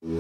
Praise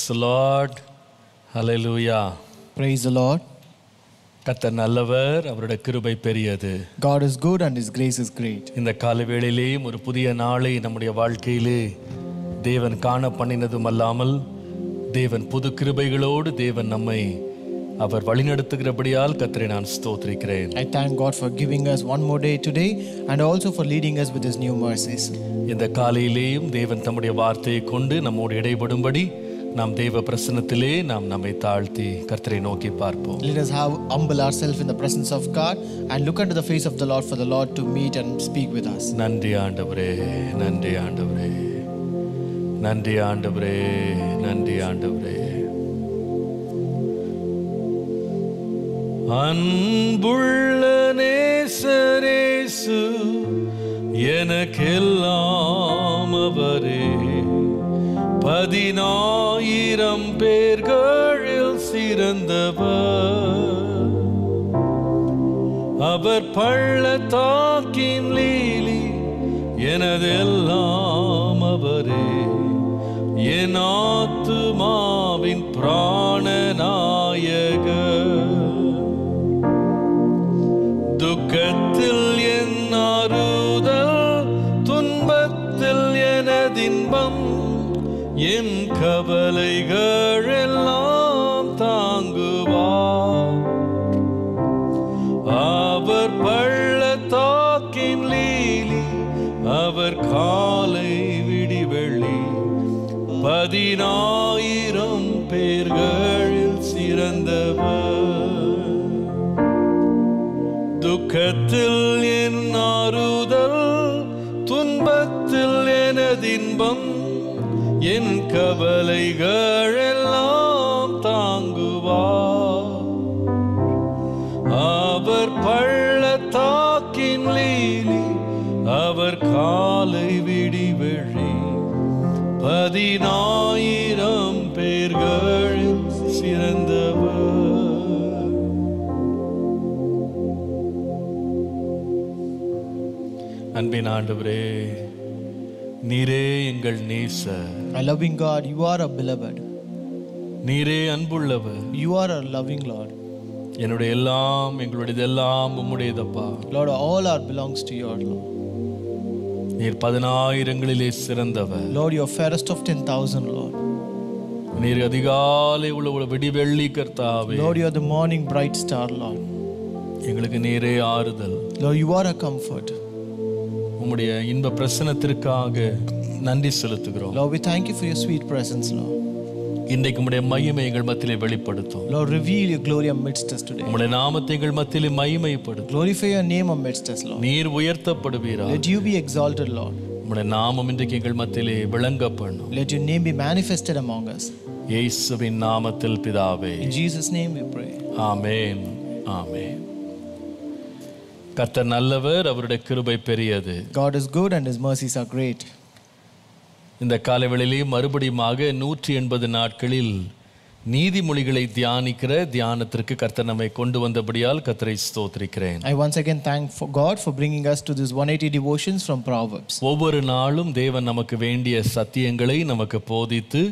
the Lord. Hallelujah. Praise the Lord. கர்த்தர் நல்லவர், அவருடைய கிருபை பெரியது. God is good and His grace is great. இந்த காலவேளையிலேயும் ஒரு புதிய நாளை நம்முடைய வாழ்க்கையிலே தேவன் காண பண்ணினதும் அல்லாமல் தேவன் புது கிருபைகளோடு தேவன் நம்மை அவர் வழிநடத்துகிறபடியால் கர்த்தரை நான் ஸ்தோத்திரிக்கிறேன். I thank God for giving us one more day today and also for leading us with His new mercies. இந்த காலையிலேயும் தேவன் தம்முடைய வார்த்தையை கொண்டு நம்மோடு இடைபடும்படி நாம் தேவ பிரசன்னத்திலே நாம் நம்மை தாழ்த்தி கர்த்தரை நோக்கி பார்ப்போம். Let us humble ourselves in the presence of God and look unto the face of the Lord for the Lord to meet and speak with us. நன்றி ஆண்டவரே, நன்றி ஆண்டவரே, நன்றி ஆண்டவரே, நன்றி ஆண்டவரே. அன்புள்ள நேசரேசு எனக்கெல்லாம் அவரே, 10,000 பேர்களில் சிறந்தவர். அவர் பள்ளத்தாக்கின் லீலி எனதெல்லாம் அவரே, என் ஆத்துமாவின் பிராணநாயகர். துக்கத்தில் என் ஆறுதல், துன்பத்தில் எனதின்பம், என் கவலைகள் எல்லாம் தாங்குவார். அவர் பள்ளத்தாக்கின் லீலி, அவர் காலை விடிவெள்ளி, 10,000 பேர்களில் சிறந்தவர். துக்கத்தில் என் ஆறுதல், துன்பத்தில் எனதின்பம், என் கவலைகள் எல்லாம் தாங்குவார். அவர் பள்ளத்தாக்கின் லீலி, அவர் காலை விடிவெள்ளி, 10,000 பேர்களில் சிறந்தவர். அன்பின் ஆண்டவரே, நீரே எங்கள் நேசர். My loving God, you are a beloved. நீரே அன்புள்ளவர். You are a loving Lord. என்னுடைய எல்லாம், எங்களுடையதெல்லாம் உம்முடையதப்பா. Lord, all our belongs to you, Lord. நீர் 10,000ங்களிலே சிறந்தவர். Lord, you are fairest of 10,000, Lord. நீர் அதிகாலை உள்ள விடிவெள்ளி கர்த்தாவே. Lord, you are the morning bright star, Lord. எங்களுக்கு நீரே ஆறுதல். Lord, you are a comfort. உம்முடைய இன்ப பிரசன்னத்திற்காக நன்றி செலுத்துகிறோம். Lord, we thank you for your sweet presence, Lord. இன்றைக்கு உம்முடைய மகிமை எங்கள் மத்தியிலே வெளிப்படுத்தும். Lord, reveal your glory amidst us today. உம்முடைய நாமத்தை எங்கள் மத்தியிலே மகிமைப்படுத்தும். Glorify your name amidst us, Lord. நீர் உயர்த்தப்படுவீராக. Let you be exalted, Lord. உம்முடைய நாமம் இன்றைக்கு எங்கள் மத்தியிலே விளங்க பண்ணும். Let your name be manifested among us. இயேசுவின் நாமத்தில் பிதாவே. In Jesus' name we pray. ஆமென், ஆமென். கர்த்தர் நல்லவர், அவருடைய கிருபை பெரியது. God is good and His mercies are great. இந்த காலைவேளையிலே மறுபடியுமாக 180 நாட்களில் நீதிமொழிகளை தியானிக்கிற தியானத்திற்கு கர்த்தர் நம்மை கொண்டு வந்தபடியால் கர்த்தரை ஸ்தோத்திரிக்கிறேன். I once again thank God for bringing us to this 180 devotions from Proverbs. ஒவ்வொரு நாளும் தேவன் நமக்கு வேண்டிய சத்தியங்களை நமக்கு போதித்து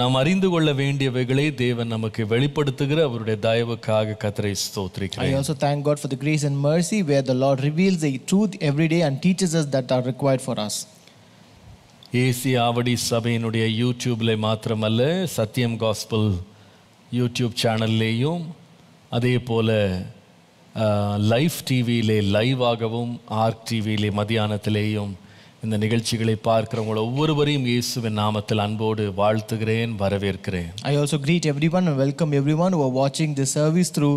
நாம் அறிந்து கொள்ள வேண்டியவைகளை தேவன் நமக்கு வெளிப்படுத்துகிற அவருடைய தயவுக்காக கர்த்தரை ஸ்தோத்திரிக்கிறேன். I also thank God for the grace and mercy where the Lord reveals the truth every day and teaches us that are required for us. AC Avadi சபையினுடைய யூடியூப்ல மாத்திரமல்ல, சத்தியம் காஸ்பல் யூடியூப் சேனல்லேயும் அதே போல் லைவ் டிவியிலே லைவாகவும் ஆர்க் டிவியிலே மதியானத்திலேயும் இந்த நிகழ்ச்சிகளை பார்க்கிறவங்க ஒவ்வொருவரையும் இயேசுவின் நாமத்தில் அன்போடு வாழ்த்துகிறேன், வரவேற்கிறேன். I also greet everyone and welcome everyone who are watching this service through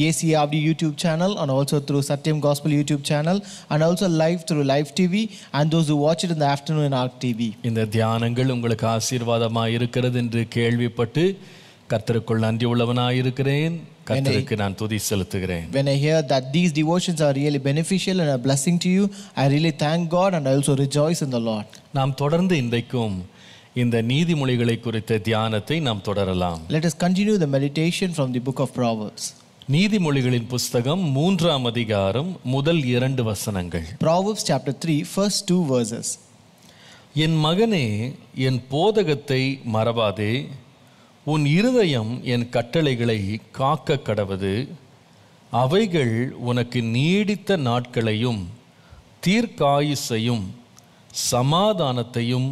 ACRD YouTube channel and also through Satyam Gospel YouTube channel and also live through Live TV and those who watch it in the afternoon in ARC TV. இந்த தியானங்கள் உங்களுக்கு ஆசீர்வாதமாக இருக்கிறது என்று கேள்விப்பட்டு கர்த்தருக்குள் நன்றி உள்ளவனாய் இருக்கிறேன். கர்த்தருக்கு நான் துதி செலுத்துகிறேன். When I hear that these devotions are really beneficial and a blessing to you, I really thank God and I also rejoice in the Lord. நாம் தொடர்ந்து இன்றைக்கும் இந்த நீதிமொழிகளை குறித்த தியானத்தை நாம் தொடரலாம். Let us continue the meditation from the book of Proverbs. நீதிமொழிகளின் புஸ்தகம் 3ஆம் அதிகாரம் முதல் 2 வசனங்கள். Proverbs chapter 3 first 2 verses. என் மகனே, என் போதகத்தை மறவாதே, உன் இருதயம் என் கட்டளைகளை காக்க கடவது. அவைகள் உனக்கு நீடித்த நாட்களையும் தீர்க்காயுசையும் சமாதானத்தையும்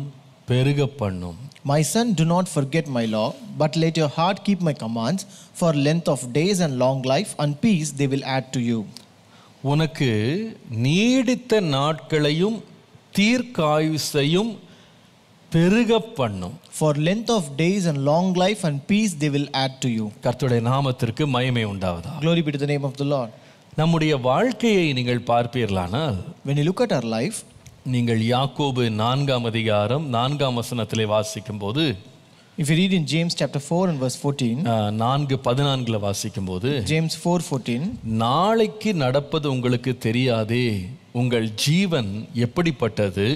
பெருக பண்ணும். My son, do not forget my law, but let your heart keep my commands, for length of days and long life and peace they will add to you. உனக்கு நீடித்த நாட்களையும் தீர்க்காயுசையும் பெருக பண்ணும். For length of days and long life and peace they will add to you. கர்த்தருடைய நாமத்திற்கு மகிமை உண்டாவதாக. Glory be to the name of the Lord. நம்முடைய வாழ்க்கையை நீங்கள் பார்ப்பீர்களானால், When you look at our life, நீங்கள் யாக்கோபு 4ஆம் அதிகாரம் 4ஆம் வசனத்திலே வாசிக்கும்போது, if you read in James chapter 4 and verse 14, 4:14 வாசிக்கும்போது, James 4:14, நாளைக்கு நடப்பது உங்களுக்கு தெரியாதே, உங்கள் ஜீவன் எப்படிப்பட்டது,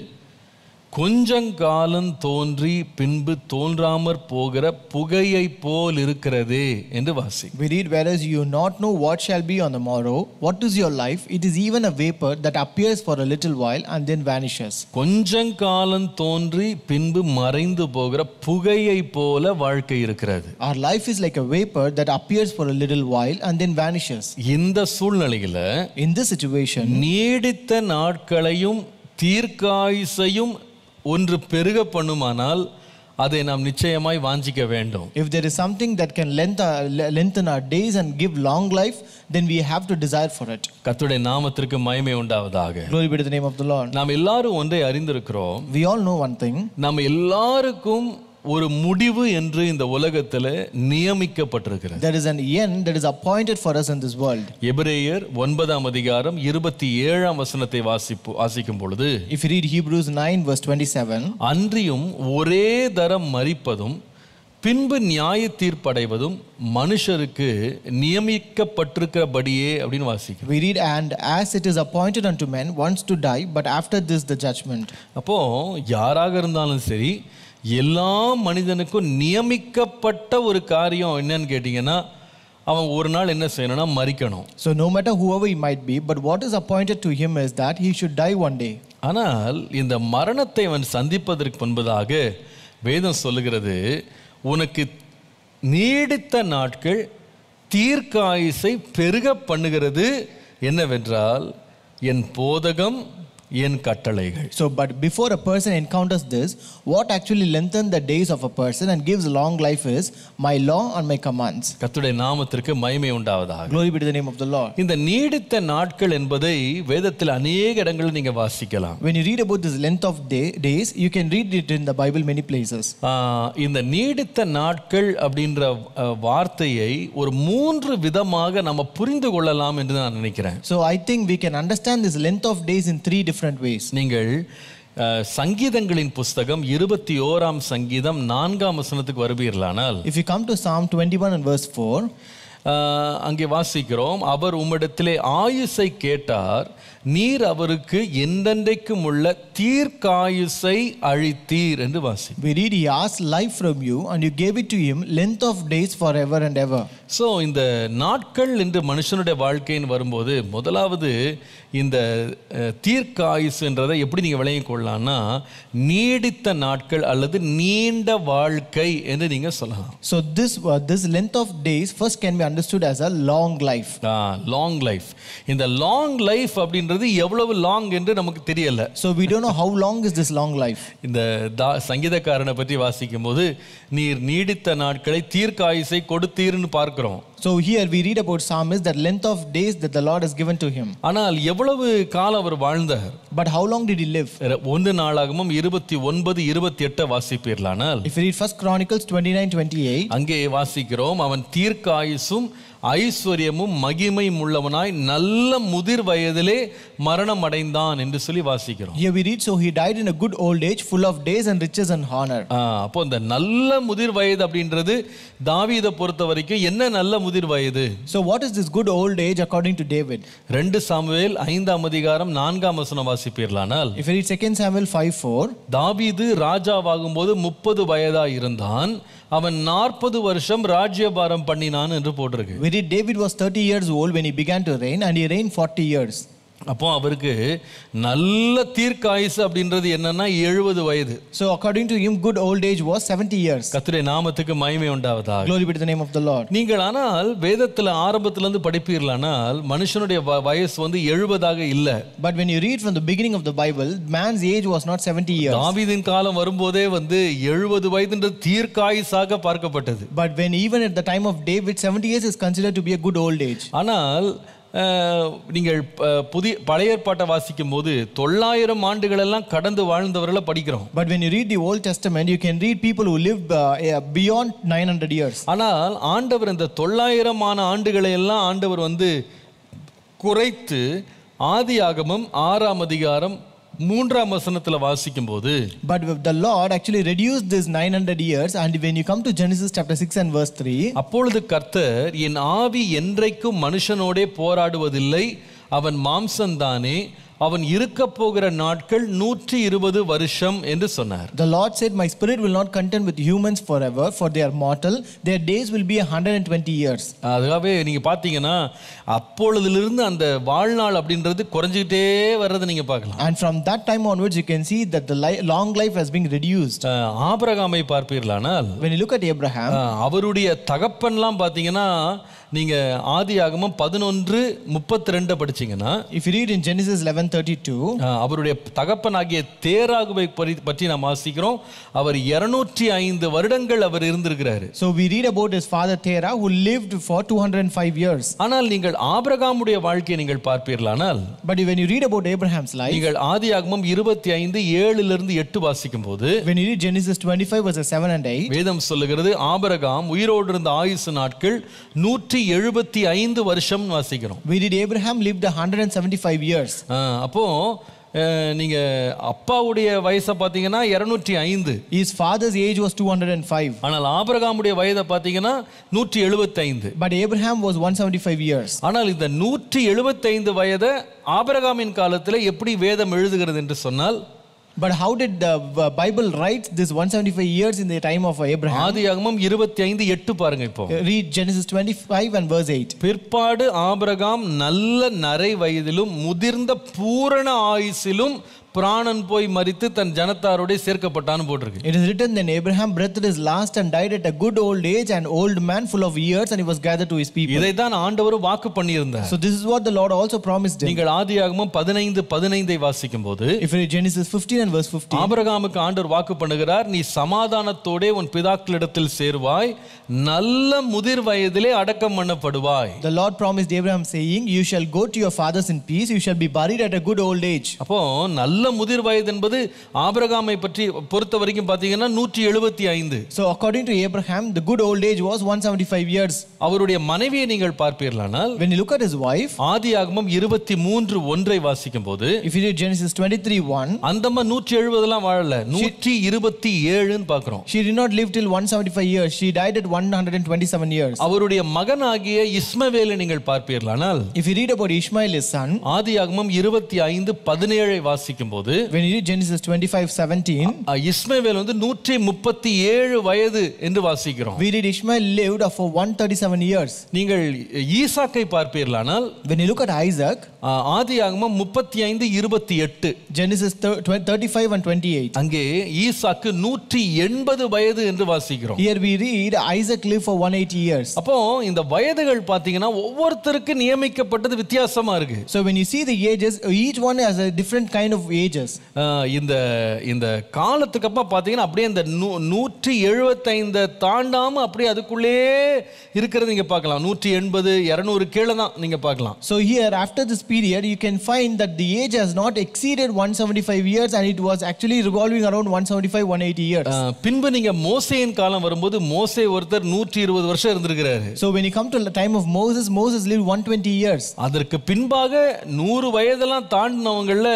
கொஞ்சங்காலம் தோன்றி பின்பு தோன்றாமற் போகிற புகையை போல் இருக்கிறதே என்று வாசி. we read, whereas you not know what shall be on the morrow, what is your life, it is even a vapor that appears for a little while and then vanishes. கொஞ்சங்காலம் தோன்றி பின்பு மறைந்து போகிற புகையை போல வாழ்க்கை இருக்கிறது. Our life is like a vapor that appears for a little while and then vanishes. இந்த சூழ்நிலையில In this situation, நீடித்த நாட்களையும் தீர்க்காயுசையும் ஒன்று பெருக பண்ணுமானால் அதை நாம் நிச்சயமாய் வாஞ்சிக்க வேண்டும். if there is something that can lengthen our days and give long life, then we have to desire for it. கர்த்தருடைய நாமத்திற்கு மகிமை உண்டாவதாக. Glory be to the name of the Lord. நாம் எல்லாரும் ஒன்றை அறிந்திருக்கிறோம். We all know one thing. நாம் எல்லாருக்கும் ஒரு முடிவு என்று இந்த உலகத்தில் நியமிக்கப்பட்டிருக்கிறது. There is an end that is appointed for us in this world. எபிரேயர் 9ஆம் அதிகாரம் 27ஆம் வசனத்தை வாசிக்கும் பொழுது, If you read Hebrews 9 verse 27, அன்றியும் ஒரே தரம் மரிப்பதும் பின்பு நியாய தீர்ப்படைவதும் மனுஷருக்கு நியமிக்கப்பட்டிருக்கிறபடியே அப்படின்னு வாசிக்கும். we read, and as it is appointed unto men once to die, but after this the judgment. அப்போ யாராக இருந்தாலும் சரி, எல்லா மனிதனுக்கும் நியமிக்கப்பட்ட ஒரு காரியம் என்னன்னு கேட்டிங்கன்னா, அவன் ஒரு நாள் என்ன செய்யணும்னா மரிக்கணும். So no matter whoever he might be, but what is appointed to him is that he should die one day. ஆனால் இந்த மரணத்தை அவன் சந்திப்பதற்கு முன்பதாக வேதம் சொல்லுகிறது, உனக்கு நீடித்த நாட்கள் தீர்க்காயுசை பெருக பண்ணுகிறது என்னவென்றால் என் போதகம் என் கட்டளைகள். So but before a person encounters this, what actually lengthens the days of a person and gives long life is my law and my commands. கர்த்தருடைய நாமத்திற்கு மகிமை உண்டாவதாக. Glory be to the name of the Lord. இந்த நீடித்த நாட்கள் என்பதை வேதத்தில் அநேக இடங்களில் நீங்க வாசிக்கலாம். When you read about this length of days, you can read it in the Bible many places. இந்த நீடித்த நாட்கள் அப்படின்ற வார்த்தையை ஒரு 3 விதமாக நம்ம புரிந்து கொள்ளலாம் என்று நான் நினைக்கிறேன். So I think we can understand this length of days in 3 different ways. நீங்கள் சங்கீதங்களின் புஸ்தகம் 21ஆம் சங்கீதம் 4ஆம் வசனத்துக்கு வருவீர்களானால், If you come to Psalm 21 and verse 4, அங்கே வாசிக்கிறோம், அவர் உம்மிடத்திலே ஆயுசை கேட்டார், நீர் அவருக்கு என்றென்றைக்கும் உள்ள தீர்க்காயுசை அழித்தீர் என்று வாசி. we read, he asked life from you and you gave it to him, length of days forever and ever. So இந்த நாட்கள் என்று மனுஷனுடைய வாழ்க்கைன்னு வரும்போது முதலாவது இந்த தீர்க்காயுசுன்றதை எப்படி நீங்கள் விளங்கிக் கொள்ளலாம்னா, நீடித்த நாட்கள் அல்லது நீண்ட வாழ்க்கை என்று நீங்கள் சொல்லலாம். So this length of days first can be understood as a long life. Long life. இந்த லாங் லைஃப் அப்படின்றது எவ்வளவு லாங் என்று நமக்கு தெரியல. So we don't know how long is this long life. இந்த சங்கீதக்காரனை பற்றி வாசிக்கும் போது, நீர் நீடித்த நாட்களை தீர்க்காயுசை கொடுத்தீர்னு பார்க்கிறோம். So here we read about psalmist, that length of days that the Lord has given to him. ஆனால் எவ்வளவு காலம் அவர் வாழ்ந்தார்? But how long did he live? 1 நாளாகமம் 29:28 வாசிப்பீர்களானால், If you read 1 Chronicles 29:28, அங்கே வாசிக்கிறோம், அவன் தீர்க்காயுசும் ஐஸ்வர்யமும் மகிமையும் உள்ளவனாய் நல்ல முதிர் வயதிலே மரணம் அடைந்தான் என்று சொல்லி வாசிக்கிறோம். here we read, so he died in a good old age, full of days and riches and honor. அப்போ இந்த நல்ல முதிர் வயது அப்படின்றது தாவீதை பொறுத்த வரைக்கும் என்ன நல்ல முதிர் வயது? So what is this good old age according to David? 2 Samuel 5:4 வாசிப்பீர்களானால், If you read 2 Samuel 5:4, தாவீது ராஜாவாகும்போது 30 வயதாய் இருந்தான், அவன் 40 வருஷம் ராஜ்யபாரம் பண்ணினான் என்று போட்டிருக்கு. we read David was 30 years old when he began to reign, and he reigned 40 years. அப்போ அவருக்கு நல்ல தீர்க்காயுசு அப்படின்றது என்னன்னா 70 வயது. So according to him, good old age was 70 years. கர்த்தருடைய நாமத்துக்கு மகிமை உண்டாவதாக. Glory be to the name of the Lord. நீங்கள் ஆனால் வேதத்துல ஆரம்பத்துல இருந்து படிப்பீர்களானால் மனுஷனுடைய வயசு வந்து 70ஆக இல்ல. But when you read from the beginning of the Bible, man's age was not 70 years. தாவீதின் காலம் வரும்போதே வந்து 70 வயதுன்றது தீர்க்காயுசாக பார்க்கப்பட்டது. But when even at the time of David, 70 years is considered to be a good old age. ஆனால் நீங்கள் பழைய ஏற்பாட்டை வாசிக்கும் போது 900 ஆண்டுகள் எல்லாம் கடந்து வாழ்ந்தவர்களை படிக்கிறோம். But when you read the Old Testament, you can read people who lived beyond 900 years. ஆனால் ஆண்டவர் இந்த 900 ஆண்டுகளை எல்லாம் ஆண்டவர் வந்து குறைத்து ஆதியாகமம் 6:3 வாசிக்கும் போது, but the Lord actually reduced this 900 years, and when you come to Genesis chapter 6 and verse 3, அப்பொழுது கர்த்தர், என் ஆவி என்றைக்கும் மனுஷனோடே போராடுவதில்லை, அவன் மாம்சந்தானே, அவன் இருக்க போகிற நாட்கள் 120 வருஷம் என்று சொன்னார். The Lord said, my spirit will not contend with humans forever, for they are mortal, their days will be 120 years. அதுவே நீங்க பாத்தீங்கன்னா அப்பொழுதிலிருந்து அந்த வாழ்நாள் அப்படின்றது குறைஞ்சிட்டே வர்றதை நீங்க பார்க்கலாம். And from that time onwards you can see that the long life has been reduced. ஆபிரகாமை பார்ப்பீர்களானால், when you look at Abraham, அவருடைய தகப்பன்லாம் பாத்தீங்கன்னா நீங்க ஆதியாகமம் 11:32 படிச்சீங்கன்னா, if you read in Genesis 11:32, அவருடைய தகப்பனாகிய தேராகுவை பற்றி நாம் வாசிக்கிறோம். அவர் 205 வருடங்கள் அவர் இருந்திருக்கிறாரு. So we read about his father Terah, who lived for 205 years. ஆனால் நீங்கள் ஆபிரகாமுடைய வாழ்க்கையை நீங்கள் பார்ப்பீர்களானால், but when you read about Abraham's life, நீங்கள் ஆதியாகமம் 25:7-8 வாசிக்கும் போது, when you read Genesis 25 verses 7 and 8, வேதம் சொல்லுகிறது, ஆபிரகாம் உயிரோடு இருந்த ஆயுசு நாட்கள் 175 வருஷம் வாசிக்கிறோம். we read Abraham lived 175 years. அப்போ நீங்க அப்பாவுடைய வயசை பாத்தீங்கன்னா 205. his father's age was 205. ஆனால் ஆபிரகாமுடைய வயதை பாத்தீங்கன்னா 175. but Abraham was 175 years. ஆனால் இந்த 175 வயதை ஆபிரகாமின் காலத்தில் எப்படி வேதம் எழுதுகிறது என்று சொன்னால், but how did the Bible write this 175 years in the time of Abraham? ஆதியாகமம் 25:8 பாருங்க. இப்போ read Genesis 25 and verse 8. பிற்பாடு ஆபிரகாம் நல்ல நரை வயதிலும் முதிர்ந்த பூரண ஆயுசிலும் பிராணன் போய் மரித்து தன் ஜனத்தாரோட சேர்க்கப்பட்டான்னு போட்டிருக்கு. It is written, then Abraham breathed his last and died at a good old age, an old man full of years, and he was gathered to his people. இதை தான் ஆண்டவர் வாக்கு பண்ணியிருந்தார். So this is what the Lord also promised him. நீங்கள் ஆதியாகமம் 15:15 வாசிக்கும்போது, if you read Genesis 15 and verse 15, ஆபிரகாமுக்கு ஆண்டவர் வாக்கு பண்ணுகிறார், நீ சமாதானத்தோடே உன் பிதாக்களிடத்தில் சேருவாய், நல்ல முதிர் வயதிலே அடக்கம் பண்ணப்படுவாய். The Lord promised Abraham saying, you shall go to your fathers in peace, you shall be buried at a good old age. அப்போ நல்ல முதிர் வயது என்பது ஆபிரகாமை பற்றி பொறுத்த வரைக்கும் பாத்தீங்கன்னா 175. So according to Abraham, the good old age was 175 years. அவருடைய மனைவியை நீங்கள் பார்ப்பீர்களானால், when you look at his wife, ஆதியாகமம் 23:1 வாசிக்கும் போது, if you read Genesis 23:1, அந்தம்மா 170 எல்லாம் வாழல, 127 பார்க்கிறோம். she did not live till 175 years, she died at 127 years. அவருடைய மகனாகிய இஸ்மவேலை நீங்கள் பார்ப்பீர்களானால், if you read about Ishmael his son, ஆதியாகமம் 25:17 வாசிக்கும் போது, when you read Genesis 25:17, இஸ்மவேல் வந்து 137 வயது என்று வாசிக்கிறோம். we read Ishmael lived for 137 years. நீங்கள் ஈசாக்கை பார்ப்பீர்களானால், when you look at Isaac, ஆதியாகமம் 35:28, Genesis 35 and 28, அங்கே ஈசாக்கு 180 வயது என்று வாசிக்கிறோம். here we read Isaac lived for 180 years. அப்போ இந்த வயதுகள் பாத்தீங்கன்னா ஒவ்வொருத்தருக்கு நியமிக்கப்பட்டது வித்தியாசமா இருக்கு. So when you see the ages, each one has a different kind of ages. இந்த இந்த காலத்துக்கு அப்புறம் பார்த்தீங்கன்னா அப்படியே இந்த 175 தாண்டாம அப்படியே அதுக்குள்ளே இருக்கிறது நீங்க பார்க்கலாம். 180 200 கீழே தான் நீங்க பார்க்கலாம். So here after this period you can find that the age has not exceeded 175 years and it was actually revolving around 175 180 years. பின்பு நீங்க மோசேயின் காலம் வரும்போது மோசே ஒருத்தர் 120 வருஷம் இருந்திருக்கிறாரு. So when you come to the time of Moses lived 120 years. அதற்கு பின்பாக 100 வயதெல்லாம் தாண்டினவங்கள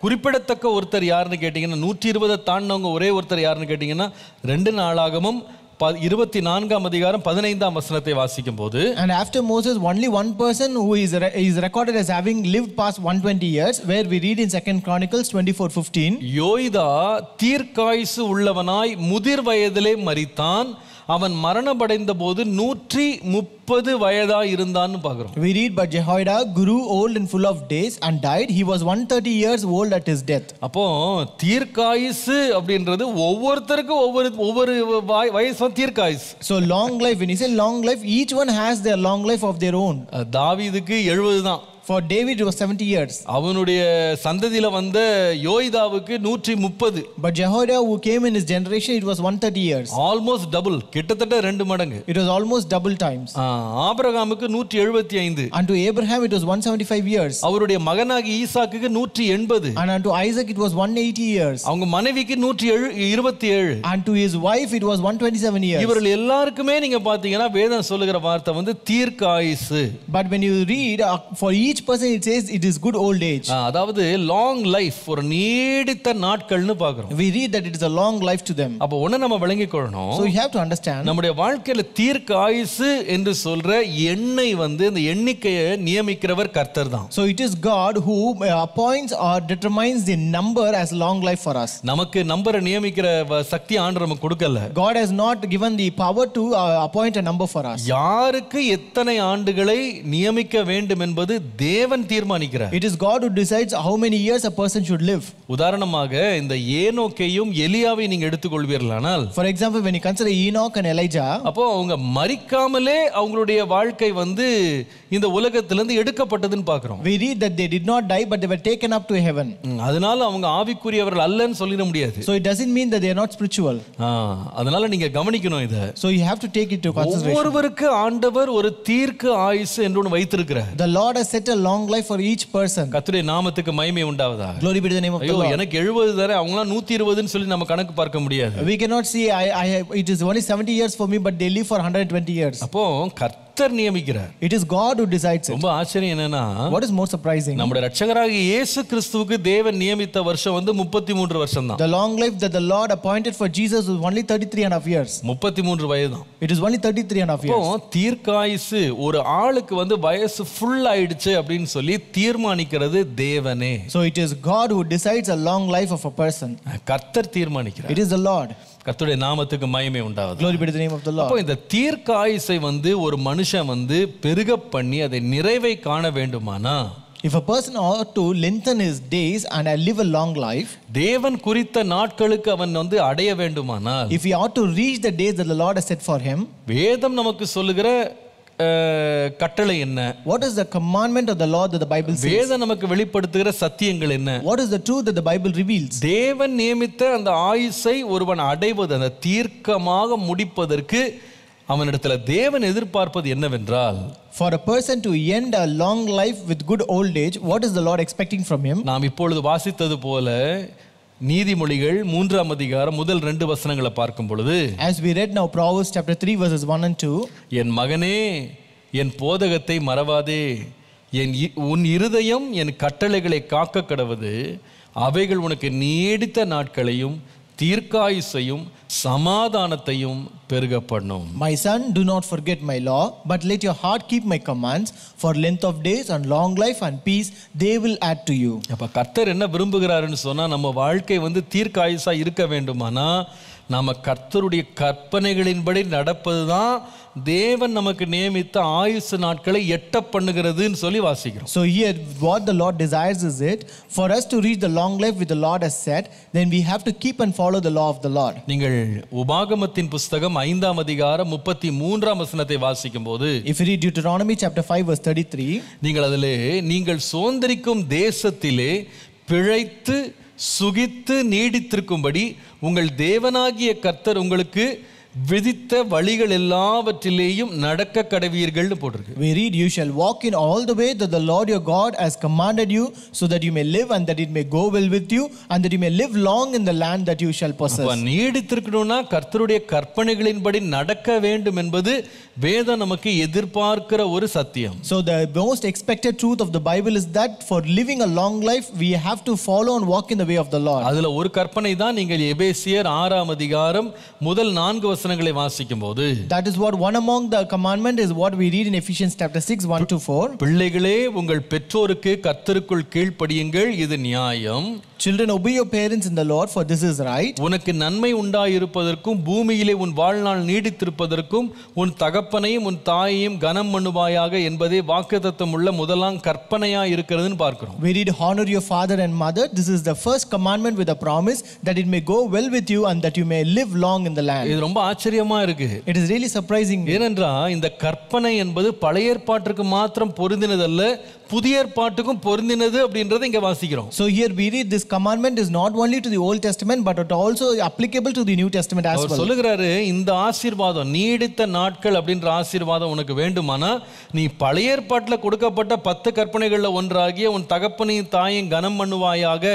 குறிப்பிடத்தக்க ஒருத்தர் யாருன்னு கேட்டீங்கன்னா 120 தாண்டினவங்க ஒரே ஒருத்தர் யாருன்னு கேட்டீங்கன்னா 2 நாளாகமும் 24ஆம் அதிகாரம் 15ஆம் வசனத்தை வாசிக்கும் போது, and after Moses only one person who is recorded as having lived past 120 years, where we read in 2 Chronicles 24:15, யோய்தா தீர்க்காயுசு உள்ளவனாய் முதிர் வயதிலே மரித்தான், அவன் மரணமடைந்த போது 130 வயதா இருந்தான்னு பார்க்கிறோம். We read, but Jehoiada grew old and full of days and died. He was 130 years old at his death. அப்போ தீர்க்காயுசு அப்படின்றது ஒவ்வொருத்தருக்கும் ஒவ்வொரு வயசு தீர்க்காயுசு. So long life, when you say long life, each one has their long life of their own. தாவீதுக்கு 70 தான். For David it was 70 years. அவனுடைய சந்ததியில வந்த யோய்தாவுக்கு 130. But Jehoiada who came in his generation, it was 130 years. Almost double, கிட்டத்தட்ட 2 மடங்கு. It was almost double times. ஆபிரகாமுக்கு 175. Unto Abraham it was 175 years. அவருடைய மகனாகி ஈசாக்குக்கு 180. And unto Isaac it was 180 years. அவங்க மனைவிக்கு 127. And to his wife it was 127 years. இவர்கள் எல்லாருக்குமே நீங்க பாத்தீங்கன்னா வேதம் சொல்லுகிற வார்த்தை தீர்க்காயுசு. But when you read, for each person it says it is good old age. அதாவது லாங் லைஃப், ஒரு நீடித்த நாட்கள்னு பார்க்கிறோம். We read that it is a long life to them. அப்ப ஒண்ணு நம்ம விளங்கிக் கொள்ளணும். So you have to understand, நம்முடைய வாழ்க்கையில தீர்க்காயுசு என்று சொல்ற எண்ணை இந்த எண்ணிக்கையை நியமிக்கிறவர் கர்த்தர் தான். So it is God who appoints or determines the number as long life for us. நமக்கு நம்பரை நியமிக்கிற சக்தி ஆண்டவர் நமக்கு கொடுக்கல. God has not given the power to appoint a number for us. யாருக்கு எத்தனை ஆண்டுகளை நியமிக்க வேண்டும் என்பது தேவன் தீர்மானிக்கிறார். It is God who decides how many years a person should live. உதாரணமாக இந்த ஏனோக்கையும் எலியாவை நீங்க எடுத்துக்கொள்வீர்களானால், for example when you consider Enoch and Elijah, அப்போ அவங்க மரிக்காமலே அவங்களுடைய வாழ்க்கை இந்த உலகத்திலிருந்து எடுக்கப்பட்டதுன்னு பார்க்கிறோம். we read that they did not die but they were taken up to heaven. அதனால அவங்க ஆவிக்குரியவர்கள் அல்லன்னு சொல்லிட முடியாது. So it doesn't mean that they are not spiritual. அதனால நீங்க கவனிக்கணும் இத. So you have to take it to consideration. ஒவ்வொருவருக்கு ஆண்டவர் ஒரு தீர்க்க ஆயுசு என்று ஒன்று வைத்திருக்கிறார். The Lord has set a long life for each person. கர்த்தருடைய நாமத்துக்கு மகிமை உண்டாவதாக. Glory be to the name of the Lord. எனக்கு 70 தானே, அவங்களா 120ன்னு சொல்லி நம்ம கணக்கு பார்க்க முடியாது. We cannot see it is only 70 years for me but they live for 120 years. அப்போ கர்த்தர் நியமிக்கிறார். It is God who decides it. ரொம்ப ஆச்சரியம் என்னன்னா, what is more surprising, நம்முடைய இரட்சகராகிய இயேசு கிறிஸ்துவுக்கு தேவன் நியமித்த வருஷம் 33 வருஷம் தான். the long life that the Lord appointed for Jesus was only 33.5 years. 33 வயது தான். It is only 33.5 years. அப்போ தீர்க்காயுசு ஒரு ஆளுக்கு வயசு ஃபுல் ஆயிடுச்சு அப்படின்னு சொல்லி தீர்மானிக்கிறது தேவனே. So it is God who decides a long life of a person. கர்த்தர் தீர்மானிக்கிறார். It is the Lord. கர்த்தருடைய நாமத்துக்கு மகிமை உண்டாவது. Glory be to the name of the Lord. அப்போ இந்த தீர்க்காயுசை ஒரு மனுஷன் பெருக பண்ணி அதை நிறைவை காண வேண்டுமானா, if a person ought to lengthen his days and live a long life, தேவன் குறித்த நாட்களுக்கு அவன் அடைய வேண்டுமானால், if he ought to reach the days that the Lord has set for him, வேதம் நமக்கு சொல்லுகிற கட்டளை என்ன? what is the commandment of the Lord that the Bible says? வேதம் நமக்கு வெளிப்படுத்துகிற சத்தியங்கள் என்ன? what is the truth that the Bible reveals? தேவன் நியமித்த அந்த ஆயுசை ஒருவன் அடைவது, அந்த தீர்க்கமாக முடிப்பதற்கு அவனிடத்துல தேவன் எதிர்பார்ப்பது என்னவென்றால், for a person to end a long life with good old age, what is the Lord expecting from him? நாம் இப்பொழுது வாசித்தது போல நீதிமொழிகள் 3ஆம் அதிகாரம் முதல் 2 வசனங்களை பார்க்கும் பொழுது, as we read now Proverbs chapter 3 verses 1 and 2, என் மகனே என் போதகத்தை மறவாதே, உன் இருதயம் என் கட்டளைகளை காக்க கடவது, அவைகள் உனக்கு நீடித்த நாட்களையும் தீர்க்காயுசையும் சமாதானத்தையும் பெருக பண்ணும். my son, do not forget my law, but let your heart keep my commands, for length of days and long life and peace they will add to you. அப்ப கர்த்தர் என்ன விரும்புகிறாருன்னு சொன்னா, நம்ம வாழ்க்கை தீர்க்காயுசா இருக்க வேண்டுமானா நாம கர்த்தருடைய கற்பனைகளின்படி நடப்பதுதான் தேவன் நமக்கு நியமித்த ஆயுசு நாட்களை எட்ட பண்ணுகிறதுன்னு சொல்லி வாசிக்கிறோம். So here what the Lord desires is it for us to reach the long life which the Lord has set, then we have to keep and follow the law of the Lord. நீங்கள் உபாகமத்தின் புத்தகம் 5ஆம் அதிகாரம் 33ஆம் வசனத்தை வாசிக்கும் போது, if you read Deuteronomy chapter 5 verse 33, நீங்கள் அதிலே நீங்கள் சுதந்தரிக்கும் தேசத்திலே பிழைத்து சுகித்து நீடித்திருக்கும்படி உங்கள் தேவனாகிய கர்த்தர் உங்களுக்கு விதித்த வழிகள் எல்லாவற்றிலேயும் நடக்க கடவீர்கள்னு போட்டிருக்கு. We read, you shall walk in all the way that the Lord your God has commanded you, so that you may live and that it may go well with you, and that you may live long in the land that you shall possess. நீடித்திருக்கணும்னா கர்த்தருடைய கற்பனைகளின்படி நடக்க வேண்டும் என்பது வேதம் நமக்கு எதிர்பார்க்கிற ஒரு சத்தியம். So the most expected truth of the Bible is that for living a long life we have to follow and walk in the way of the Lord. அதுல ஒரு கற்பனை தான் நீங்கள் எபேசியர் 6ஆம் அதிகாரம் முதல் 4 வசனங்களை வாசிக்கும்போது, that is what one among the commandment is what we read in Ephesians chapter 6 1-4. பிள்ளைகளே உங்கள் பெற்றோருக்கு கர்த்தருக்குள் கீழ்ப்படியுங்கள், இது நியாயம். Children, obey your parents in the Lord, for this is right. உனக்கு நன்மை உண்டாயிருப்பதற்கும் பூமியிலே உன் வாழ்நாள் நீடித்திருப்பதற்கும் உன் தகப்பனையும் உன் தாயையும் கனம் பண்ணுவாயாக என்பதே வாக்குத்தத்தம் உள்ள முதலாம் கற்பனையா இருக்கிறதுன்னு பார்க்கிறோம். We read, honor your father and mother. This is the first commandment with a promise that it may go well with you and that you may live long in the land. இது ரொம்ப ஆச்சரியமா இருக்கு. It is really surprising. ஏனென்றால் இந்த கற்பனை என்பது பழைய ஏற்பாட்டுக்கு மாத்திரம் பொருந்தினதல்ல, புதிய ஏற்பாட்டுக்கும் பொருந்தினது அப்படின்றதை இங்க வாசிக்கிறோம். So here we read this commandment is not only to the Old Testament but it also applicable to the New Testament as well. அவர் சொல்லுகிறாரு, இந்த ஆசீர்வாதம் நீடித்த நாட்கள் அப்படின்ற ஆசீர்வாதம் உனக்கு வேண்டுமானா நீ பழைய ஏற்பாட்டுல கொடுக்கப்பட்ட 10 கற்பனைகள்ல ஒன்றாகிய உன் தகப்பனையும் தாயையும் கனம் பண்ணுவாயாக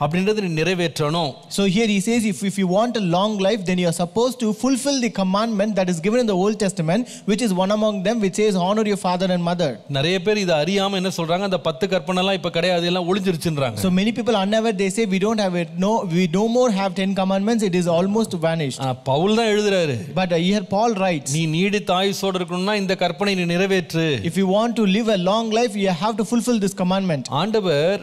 அப்படின்றதை நீ நிறைவேற்றணும். So here he says if you want a long life then you are supposed to fulfill the commandment that is given in the Old Testament, which is one among them, which says honor your father and mother. நிறைய பேர் இத அறியாம என்ன சொல்றாங்க, அந்த 10 கற்பனைலாம் இப்ப கிடையாது, எல்லாம் ஒளிஞ்சிருச்சுன்றாங்க. So many people unaware, they say we don't have it, no, we no more have 10 commandments, it is almost vanished. Pavul தான் எழுதுறாரு, but here Paul writes, நீ நீடித்த ஆயுசோடு இருக்கணும்னா இந்த கற்பனை நீ நிறைவேற்று. if you want to live a long life you have to fulfill this commandment. ஆண்டவர்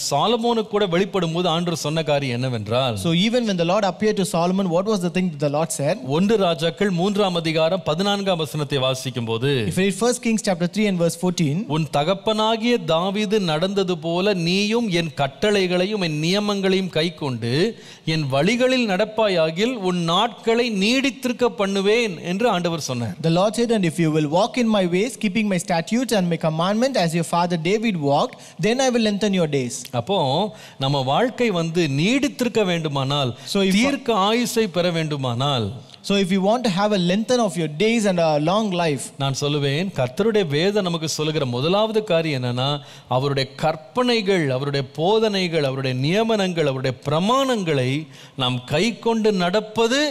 சாலமோனுக்கு கூட வெளிப்படும்போது ஆண்டவர் சொன்ன காரியம் என்னவென்றால், so even when the Lord appeared to Solomon, what was the thing that the Lord said? 1 ராஜாக்கள் 3ஆம் அதிகாரம் 14ஆம் வசனத்தை வாசிக்கும்போது, if you read 1 Kings chapter 3 and verse 14, உன் தகப்பனாகிய தாவீது நடந்தது போல நீயும் என் கட்டளைகளையும் என் நியமங்களையும் கைக்கொண்டு என் வழிகளில் நடப்பாயாகில் உன் நாட்களை நீடித்திருக்க பண்ணுவேன் என்று ஆண்டவர் சொன்னார். The Lord said, and if you will walk in my ways, keeping my statutes and my commandment as your father David walked, then I will lengthen your days. அப்போ நம்ம வாழ்க்கை நீடித்திருக்க வேண்டுமானால், தீர்க்க ஆயுசை பெற வேண்டுமானால், so if you want to have a lengthen of your days and a long life, நான் சொல்லுவேன் கர்த்தருடைய வேதம் நமக்கு சொல்லுகிற முதலாவது காரியம் என்னன்னா, அவருடைய கற்பனைகள், அவருடைய போதனைகள், அவருடைய நியமனங்கள், அவருடைய பிரமாணங்களை நாம் கைக்கொண்டு நடப்பது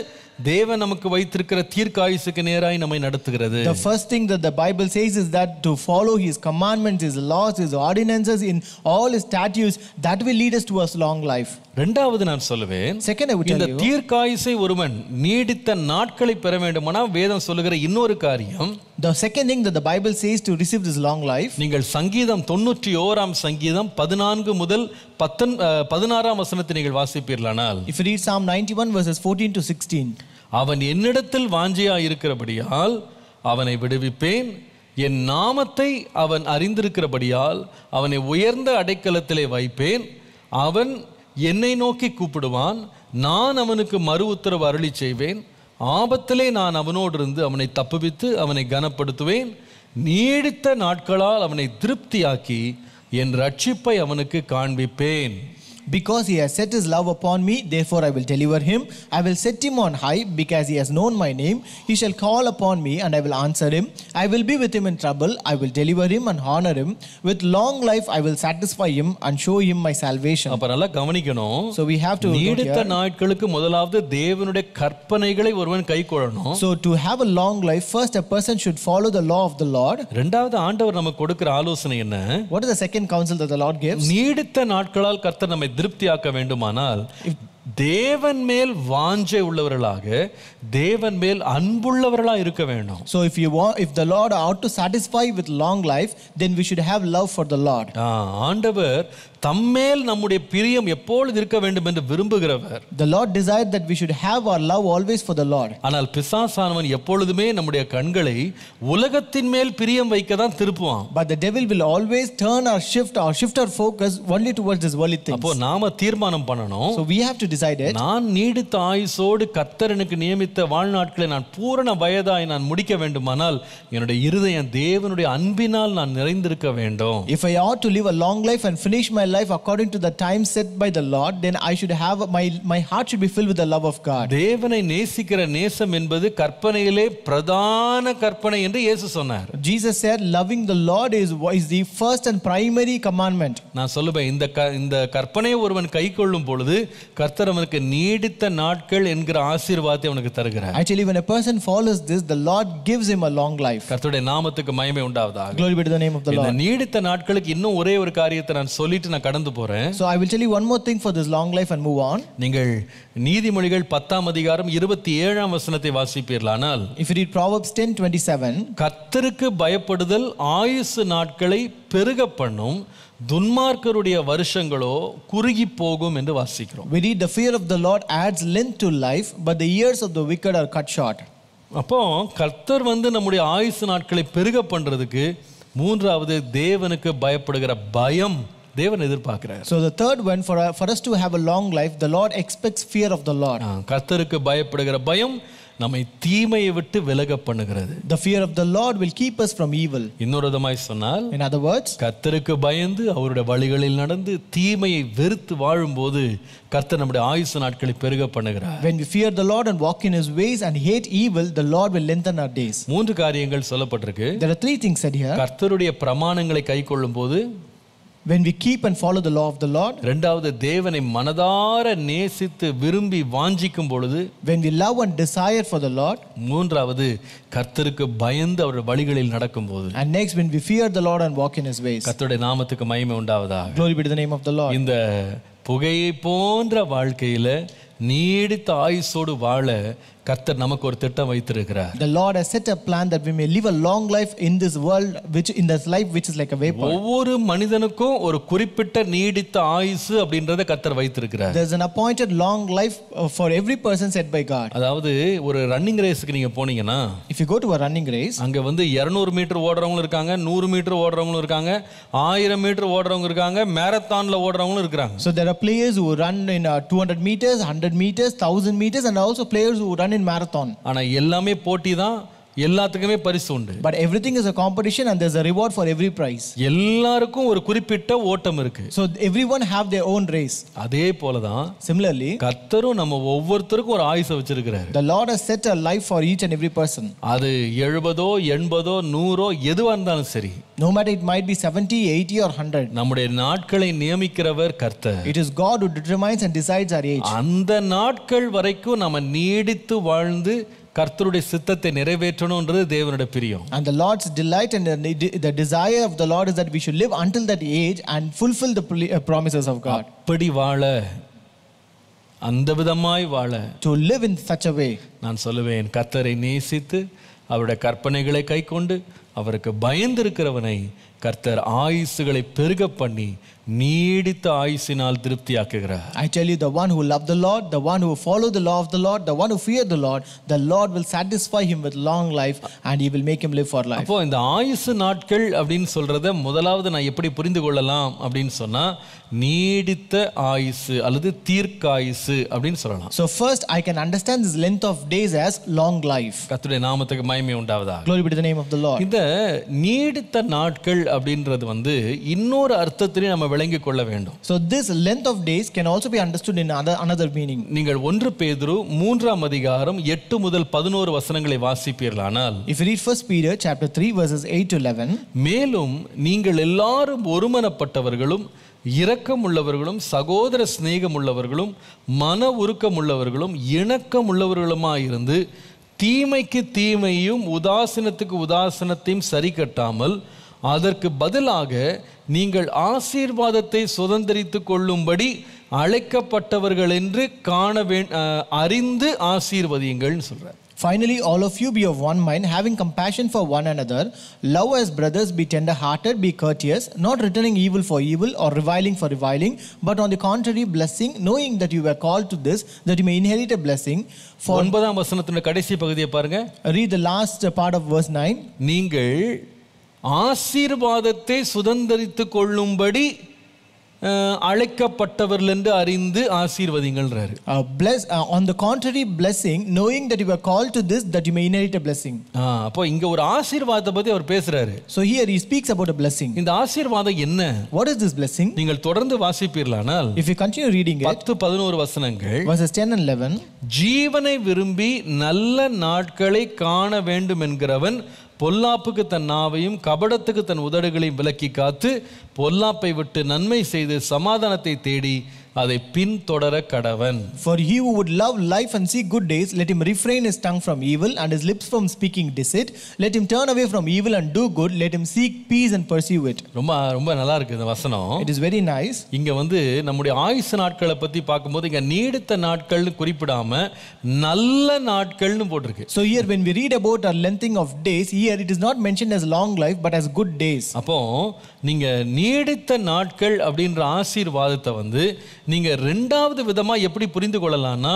தேவன் நமக்கு வைத்திருக்கிற தீர்க்காயுசுக்கு நேராய் நம்மை நடத்துகிறது. The first thing that the Bible says is that to follow his commandments, his laws, his ordinances in all his statutes, that will lead us to a long life. இரண்டாவது நான் சொல்லுவேன், second I would tell you, இந்த தீர்க்காயுசை ஒருவன் நீடித்த நாட்களை பெற வேண்டுமானா வேதம் சொல்லுகிற இன்னொரு காரியம், the second thing that the Bible says to receive this long life, நீங்கள் சங்கீதம் 91ஆம் சங்கீதம் 14 முதல் 16ஆம் வசனத்தை நீங்கள் வாசிப்பீர்களானால், if you read Psalm 91 verses 14 to 16, அவன் என்னிடத்தில் வாஞ்சையா இருக்கிறபடியால் அவனை விடுவிப்பேன், என் நாமத்தை அவன் அறிந்திருக்கிறபடியால் அவனை உயர்ந்த அடைக்கலத்திலே வைப்பேன், அவன் என்னை நோக்கி கூப்பிடுவான், நான் அவனுக்கு மறு உத்தரவு அருளி செய்வேன், ஆபத்திலே நான் அவனோடு இருந்து அவனை தப்புவித்து அவனை கனப்படுத்துவேன், நீடித்த நாட்களால் அவனை திருப்தியாக்கி என் ரட்சிப்பை அவனுக்கு காண்பிப்பேன். Because he has set his love upon me, therefore I will deliver him. I will set him on high, because he has known my name. He shall call upon me, and I will answer him. I will be with him in trouble. I will deliver him and honor him. With long life I will satisfy him and show him my salvation. அப்ப நல்லா கவனிக்கணும். So we have to நீடித்த நாட்களுக்கு முதலாவது தேவனுடைய கற்பனைகளை ஒருவன் கைக்கொள்ளணும். So to have a long life, first a person should follow the law of the Lord. இரண்டாவது ஆண்டவர் நமக்கு கொடுக்கிற ஆலோசனை என்ன? What is the second counsel that the Lord gives? நீடித்த நாட்களால் கர்த்தர் நம்மை திருப்தியாக்க வேண்டுமானால் தேவன் மேல் வாஞ்சை உள்ளவர்களாக, தேவன் மேல் அன்புள்ளவர்களாக இருக்க வேண்டும். So if the Lord ought to satisfy with long life, then we should have love for the Lord. ஆண்டவர் தம்மேல் நம்முடைய பிரியம் எப்பொழுது இருக்க வேண்டும் என்று விரும்புகிறவர். The Lord desired that we should have our love always for the Lord. ஆனால் பிசாசானவன் எப்பொழுதுமே நம்முடைய கண்களை உலகத்தின் மேல் பிரியம் வைக்க தான் திருப்புவான். But the devil will always turn or shift our focus only towards his worldly things. அப்போ நாம தீர்மானம் பண்ணணும். So we have to decide it. நான் நீடித்த ஆயுசோடு கர்த்தர் எனக்கு நியமித்த வாழ்நாட்களை நான் பூரண வயதாய் நான் முடிக்க வேண்டுமானால் என்னுடைய இருதயம் தேவனுடைய அன்பினால் நான் நிறைந்திருக்க வேண்டும். If I ought to live a long life and finish my life according to the time set by the Lord, then I should have my heart should be filled with the love of God. தேவனை நேசிக்கிற நேசம் என்பது கற்பனையிலே பிரதான கற்பனை என்று இயேசு சொன்னார். Jesus said loving the Lord is the first and primary commandment. நான் சொல்லுவேன், இந்த கற்பனையை ஒருவன் கைக்கொள்ளும் பொழுது கர்த்தர் அவனுக்கு நீடித்த நாட்கள் என்கிற ஆசீர்வாதத்தை அவனுக்கு தருகிறார். Actually, when a person follows this, the Lord gives him a long life. கர்த்தருடைய நாமத்துக்கு மகிமை உண்டாவதாக. Glory be to the name of the Lord. இந்த நீடித்த நாட்களுக்கு இன்னும் ஒரே ஒரு காரியத்தை நான் சொல்லிட்டு நான் கடந்து போறேன். So I will tell you one more thing for this long life and move on. நீங்கள் நீதிமொழிகள் 10ஆம் அதிகாரம் 27ஆம் வசனத்தை வாசிப்பீர்களானால், If you read Proverbs 10:27, கர்த்தருக்கு பயப்படுதல் ஆயுசு நாட்களை பெருக பண்ணும், துன்மார்க்கருடைய வருஷங்களோ குறுகி போகும் என்று வாசிக்கிறோம். we read the fear of the Lord adds length to life, but the years of the wicked are cut short. அப்போ கர்த்தர் நம்முடைய ஆயுசு நாட்களை பெருக பண்றதுக்கு மூன்றாவது தேவனுக்கு பயப்படுகிற பயம் தேவன் எதிர்பார்க்கிறார். So the third one, for us to have a long life, the Lord expects fear of the Lord. கர்த்தருக்கு பயப்படுகிற பயம் நம்மை தீமையை விட்டு விலக பண்ணுகிறது. The fear of the Lord will keep us from evil. இன்னொரு விதமாய் சொன்னால், In other words, கர்த்தருக்கு பயந்து அவருடைய வழிகளில் நடந்து தீமையை வெறுத்து வாழும்போது கர்த்தர் நம்முடைய ஆயுசு நாட்களை பெருக பண்ணுகிறார். when we fear the Lord and walk in his ways and hate evil, the Lord will lengthen our days. மூன்று காரியங்கள் சொல்லப்பட்டிருக்கு. There are three things said here. கர்த்தருடைய பிரமாணங்களை கைக்கொள்ளும் போது, when we keep and follow the law of the Lord, இரண்டாவது தேவனை மனதார நேசித்து விரும்பி வாஞ்சிக்கும் பொழுது, when we love and desire for the Lord, மூன்றாவது கர்த்தருக்கு பயந்து அவருடைய வழிகளில் நடக்கும்போது, and next when we fear the Lord and walk in his ways. கர்த்தருடைய நாமத்துக்கு மகிமை உண்டாவதாக. Glory be to the name of the Lord. இந்த புகையை போன்ற வாழ்க்கையில நீடித்த ஆயுசோடு வாழ கர்த்தர் நமக்கு ஒரு திட்டம் வைத்திருக்கிறார். The Lord has set a plan that we may live a long life in this world, in this life which is like a vapor. ஒவ்வொரு மனிதனுக்கும் ஒரு குறிப்பிட்ட நீடித்த ஆயுசு அப்படின்றத கர்த்தர் வைத்திருக்கிறார். There's an appointed long life for every person set by God. அதாவது ஒரு ரன்னிங் ரேஸ்க்கு நீங்க போனீங்கன்னா, If you go to a running race, அங்க 200 மீட்டர் ஓடுறவங்களும் இருக்காங்க, 100 மீட்டர் ஓடுறவங்களும் இருக்காங்க, 1000 மீட்டர் ஓடுறவங்க இருக்காங்க, மேரத்தான்ல ஓடுறவங்களும் இருக்காங்க. so there are players who run in 200 meters, 100 meters, 1000 meters, and also players who run in marathon. ஆனா எல்லாமே போட்டி தான், எல்லாத்துக்குமே பரிசு உண்டு. But everything is a competition and there's a reward for every prize. எல்லாருக்கும் ஒரு குறிப்பிட்ட ஓட்டம் இருக்கு. So everyone have their own race. அதே போலதான் Similarly, கர்த்தரும் நம்ம ஒவ்வொருத்தருக்கும் ஒரு ஆயுசை வச்சிருக்கிறார். the Lord has set a life for each and every person. அது 70 80 100 எதுவா இருந்தாலும் சரி, No matter it might be 70, 80 or 100. நம்முடைய நாட்களை நியமிக்கிறவர் கர்த்தர். It is God who determines and decides our age. அந்த நாட்கள் வரைக்கும் நம்ம நீடித்து வாழ்ந்து கர்த்தருடைய சித்தத்தை நிறைவேற்றணும்ன்றது தேவனுடைய பிரியம். And the Lord's delight and the desire of the Lord is that we should live until that age and fulfill the promises of God. அப்படி வாழ, அந்த விதமாய் வாழ, To live in such a way. நான் சொல்லுவேன், கர்த்தரை நேசித்து அவருடைய கற்பனைகளை கைக்கொண்டு அவருக்கு பயந்திருக்கிறவனை கர்த்தர் ஆயுசுகளை பெருக பண்ணி நீடித்த ஆயுசினால் திருப்தியாக்குகிறார். I tell you, the one who love the Lord, the one who follow the law of the Lord, the one who fear the Lord will satisfy him with long life and he will make him live for life. அப்போ இந்த ஆயுசு நாட்கள் அப்படின்னு சொல்றத முதலாவது நான் எப்படி புரிந்து கொள்ளலாம் அப்படின்னு சொன்னா, நீடித்த ஆயுசு அல்லது தீர்க்காயுசு அப்படின்னு சொல்லலாம். So first I can understand this length of days as long life. கர்த்தருடைய நாமத்துக்கு மகிமை உண்டாவதாக. Glory be to the name of the Lord. இந்த நீடித்த நாட்கள் அப்படின்றது இன்னொரு அர்த்தத்திலே நம்ம விளங்கிக் கொள்ள வேண்டும். So this length of days can also be understood in another meaning. நீங்கள் 1 பேதுரு 3ஆம் அதிகாரம் 8 முதல் 11 வசனங்களை வாசிப்பீர்களானால், If you read 1 Peter chapter 3 verses 8 to 11, மேலும் நீங்கள் எல்லாரும் ஒருமனப்பட்டவர்களும் இரக்கம் உள்ளவர்களும் சகோதர சிநேகம் உள்ளவர்களும் மன உருக்கம் உள்ளவர்களும் இணக்கம் உள்ளவர்களுமாயிருந்து தீமைக்கு தீமையும் உதாசீனத்துக்கு உதாசீனத்தையும் சரி கட்டாமல் அதற்கு பதிலாக நீங்கள் ஆசீர்வாதத்தை சுதந்தரித்துக் கொள்ளும்படி அழைக்கப்பட்டவர்கள் என்று அறிந்து ஆசீர்வதியுங்கள்னு சொல்றார். Finally, all of you be of one mind, having compassion for one another, love as brothers, be tender-hearted, be courteous, not returning evil for evil or reviling for reviling, but on the contrary blessing, knowing that you were called to this, that you may inherit a blessing. For 9ஆம் வசனத்தின் கடைசி பகுதியை பாருங்க. Read the last part of verse 9. நீங்கள் ஆசீர்வாதத்தை சுதந்தரித்துக் கொள்ளும்படி அழைக்கப்பட்டவர்கள் என்று அறிந்து ஆசீர்வதிங்கள்ன்றாரு. On the contrary, blessing, knowing that you were called to this, that you may inherit a blessing. அப்போ இங்க ஒரு ஆசீர்வாதத்தை பத்தி அவர் பேசுறாரு. So here he speaks about a blessing. இந்த ஆசீர்வாதம் என்ன? What is this blessing? நீங்கள் தொடர்ந்து வாசிப்பீர்களானால் If you continue reading it, 10-11 வசனங்கள், verses 10 and 11, ஜீவனை விரும்பி நல்ல நாட்களை காண வேண்டும் என்கிறவன் பொல்லாப்புக்கு தன் நாவையும் கபடத்துக்கு தன் உதடுகளையும் விலக்கி காத்து பொல்லாப்பை விட்டு நன்மை செய்து சமாதானத்தை தேடி அதை பின்தொடர கடவன். For he who would love life and see good days, let him refrain his tongue from evil and his lips from speaking deceit. Let him turn away from evil and do good. Let him seek peace and pursue it. ரொம்ப நல்லா இருக்கு இந்த வசனம். It is very nice. இங்க நம்முடைய ஆயுசு நாட்களை பத்தி பார்க்கும்போது இங்க நீடித்த நாட்கள்னு குறிப்பிடாம நல்ல நாட்கள்னு போட்டிருக்கு. So here when we read about a lengthening of days, here it is not mentioned as long life but as good days. அப்போ நீங்க நீடித்த நாட்கள் அப்படின்ற ஆசீர்வாதத்தை நீங்க ரெண்டாவது விதமா எப்படி புரிந்து கொள்ளலாம்னா,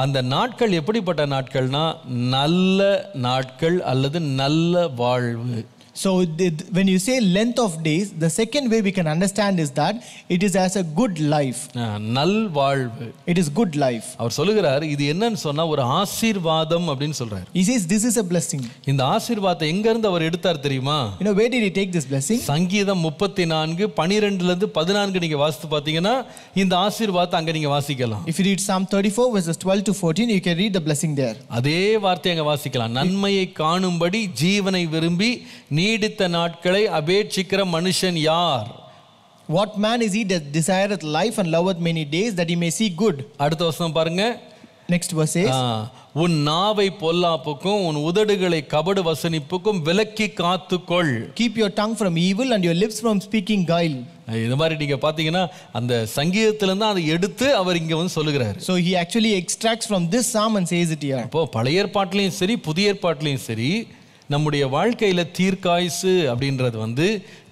அந்த நாட்கள் எப்படிப்பட்ட நாட்கள்னா நல்ல நாட்கள் அல்லது நல்ல வாழ்வு. So when you say length of days, the second way we can understand is that it is as a good life. நல் வாழ்வு. It is good life. அவர் சொல்லுகிறார் இது என்னன்னு சொன்னா ஒரு ஆசீர்வாதம் அப்படினு சொல்றார். He says this is a blessing. இந்த ஆசீர்வாதத்தை எங்க இருந்து அவர் எடுத்தார் தெரியுமா? You know where did he take this blessing? சங்கீதம் 34:12 ல இருந்து 14 நீங்க வாசித்து பாத்தீங்கன்னா இந்த ஆசீர்வாதத்தை அங்க நீங்க வாசிக்கலாம். If you read Psalm 34 verses 12 to 14, you can read the blessing there. அதே வார்த்தையை அங்க வாசிக்கலாம். நன்மையை காணும்படி ஜீவனை விரும்பி நீடித்த நாட்களை அபேட்சிக்கிற மனுஷன் யார்? What man is he that desireth life and loveth many days, that he may see good? அடுத்த வசனம் பாருங்க. Next verse says, உன் நாவை பொல்லாப்புக்கும் உன் உதடுகளை கபடு வசனிப்புக்கும் விலக்கி காத்துக்கொள். Keep your tongue from evil and your lips from speaking guile. இது மாதிரி நீங்க பாத்தீங்கன்னா அந்த சங்கீதத்துல இருந்து அதை எடுத்து அவர் இங்க சொல்லுகிறார். So he actually extracts from this psalm and says it here. அப்போ பழைய ஏற்பாட்டிலையும் சரி புதிய ஏற்பாட்டிலையும் சரி நம்முடைய வாழ்க்கையில தீர்க்காயுசு அப்படின்றது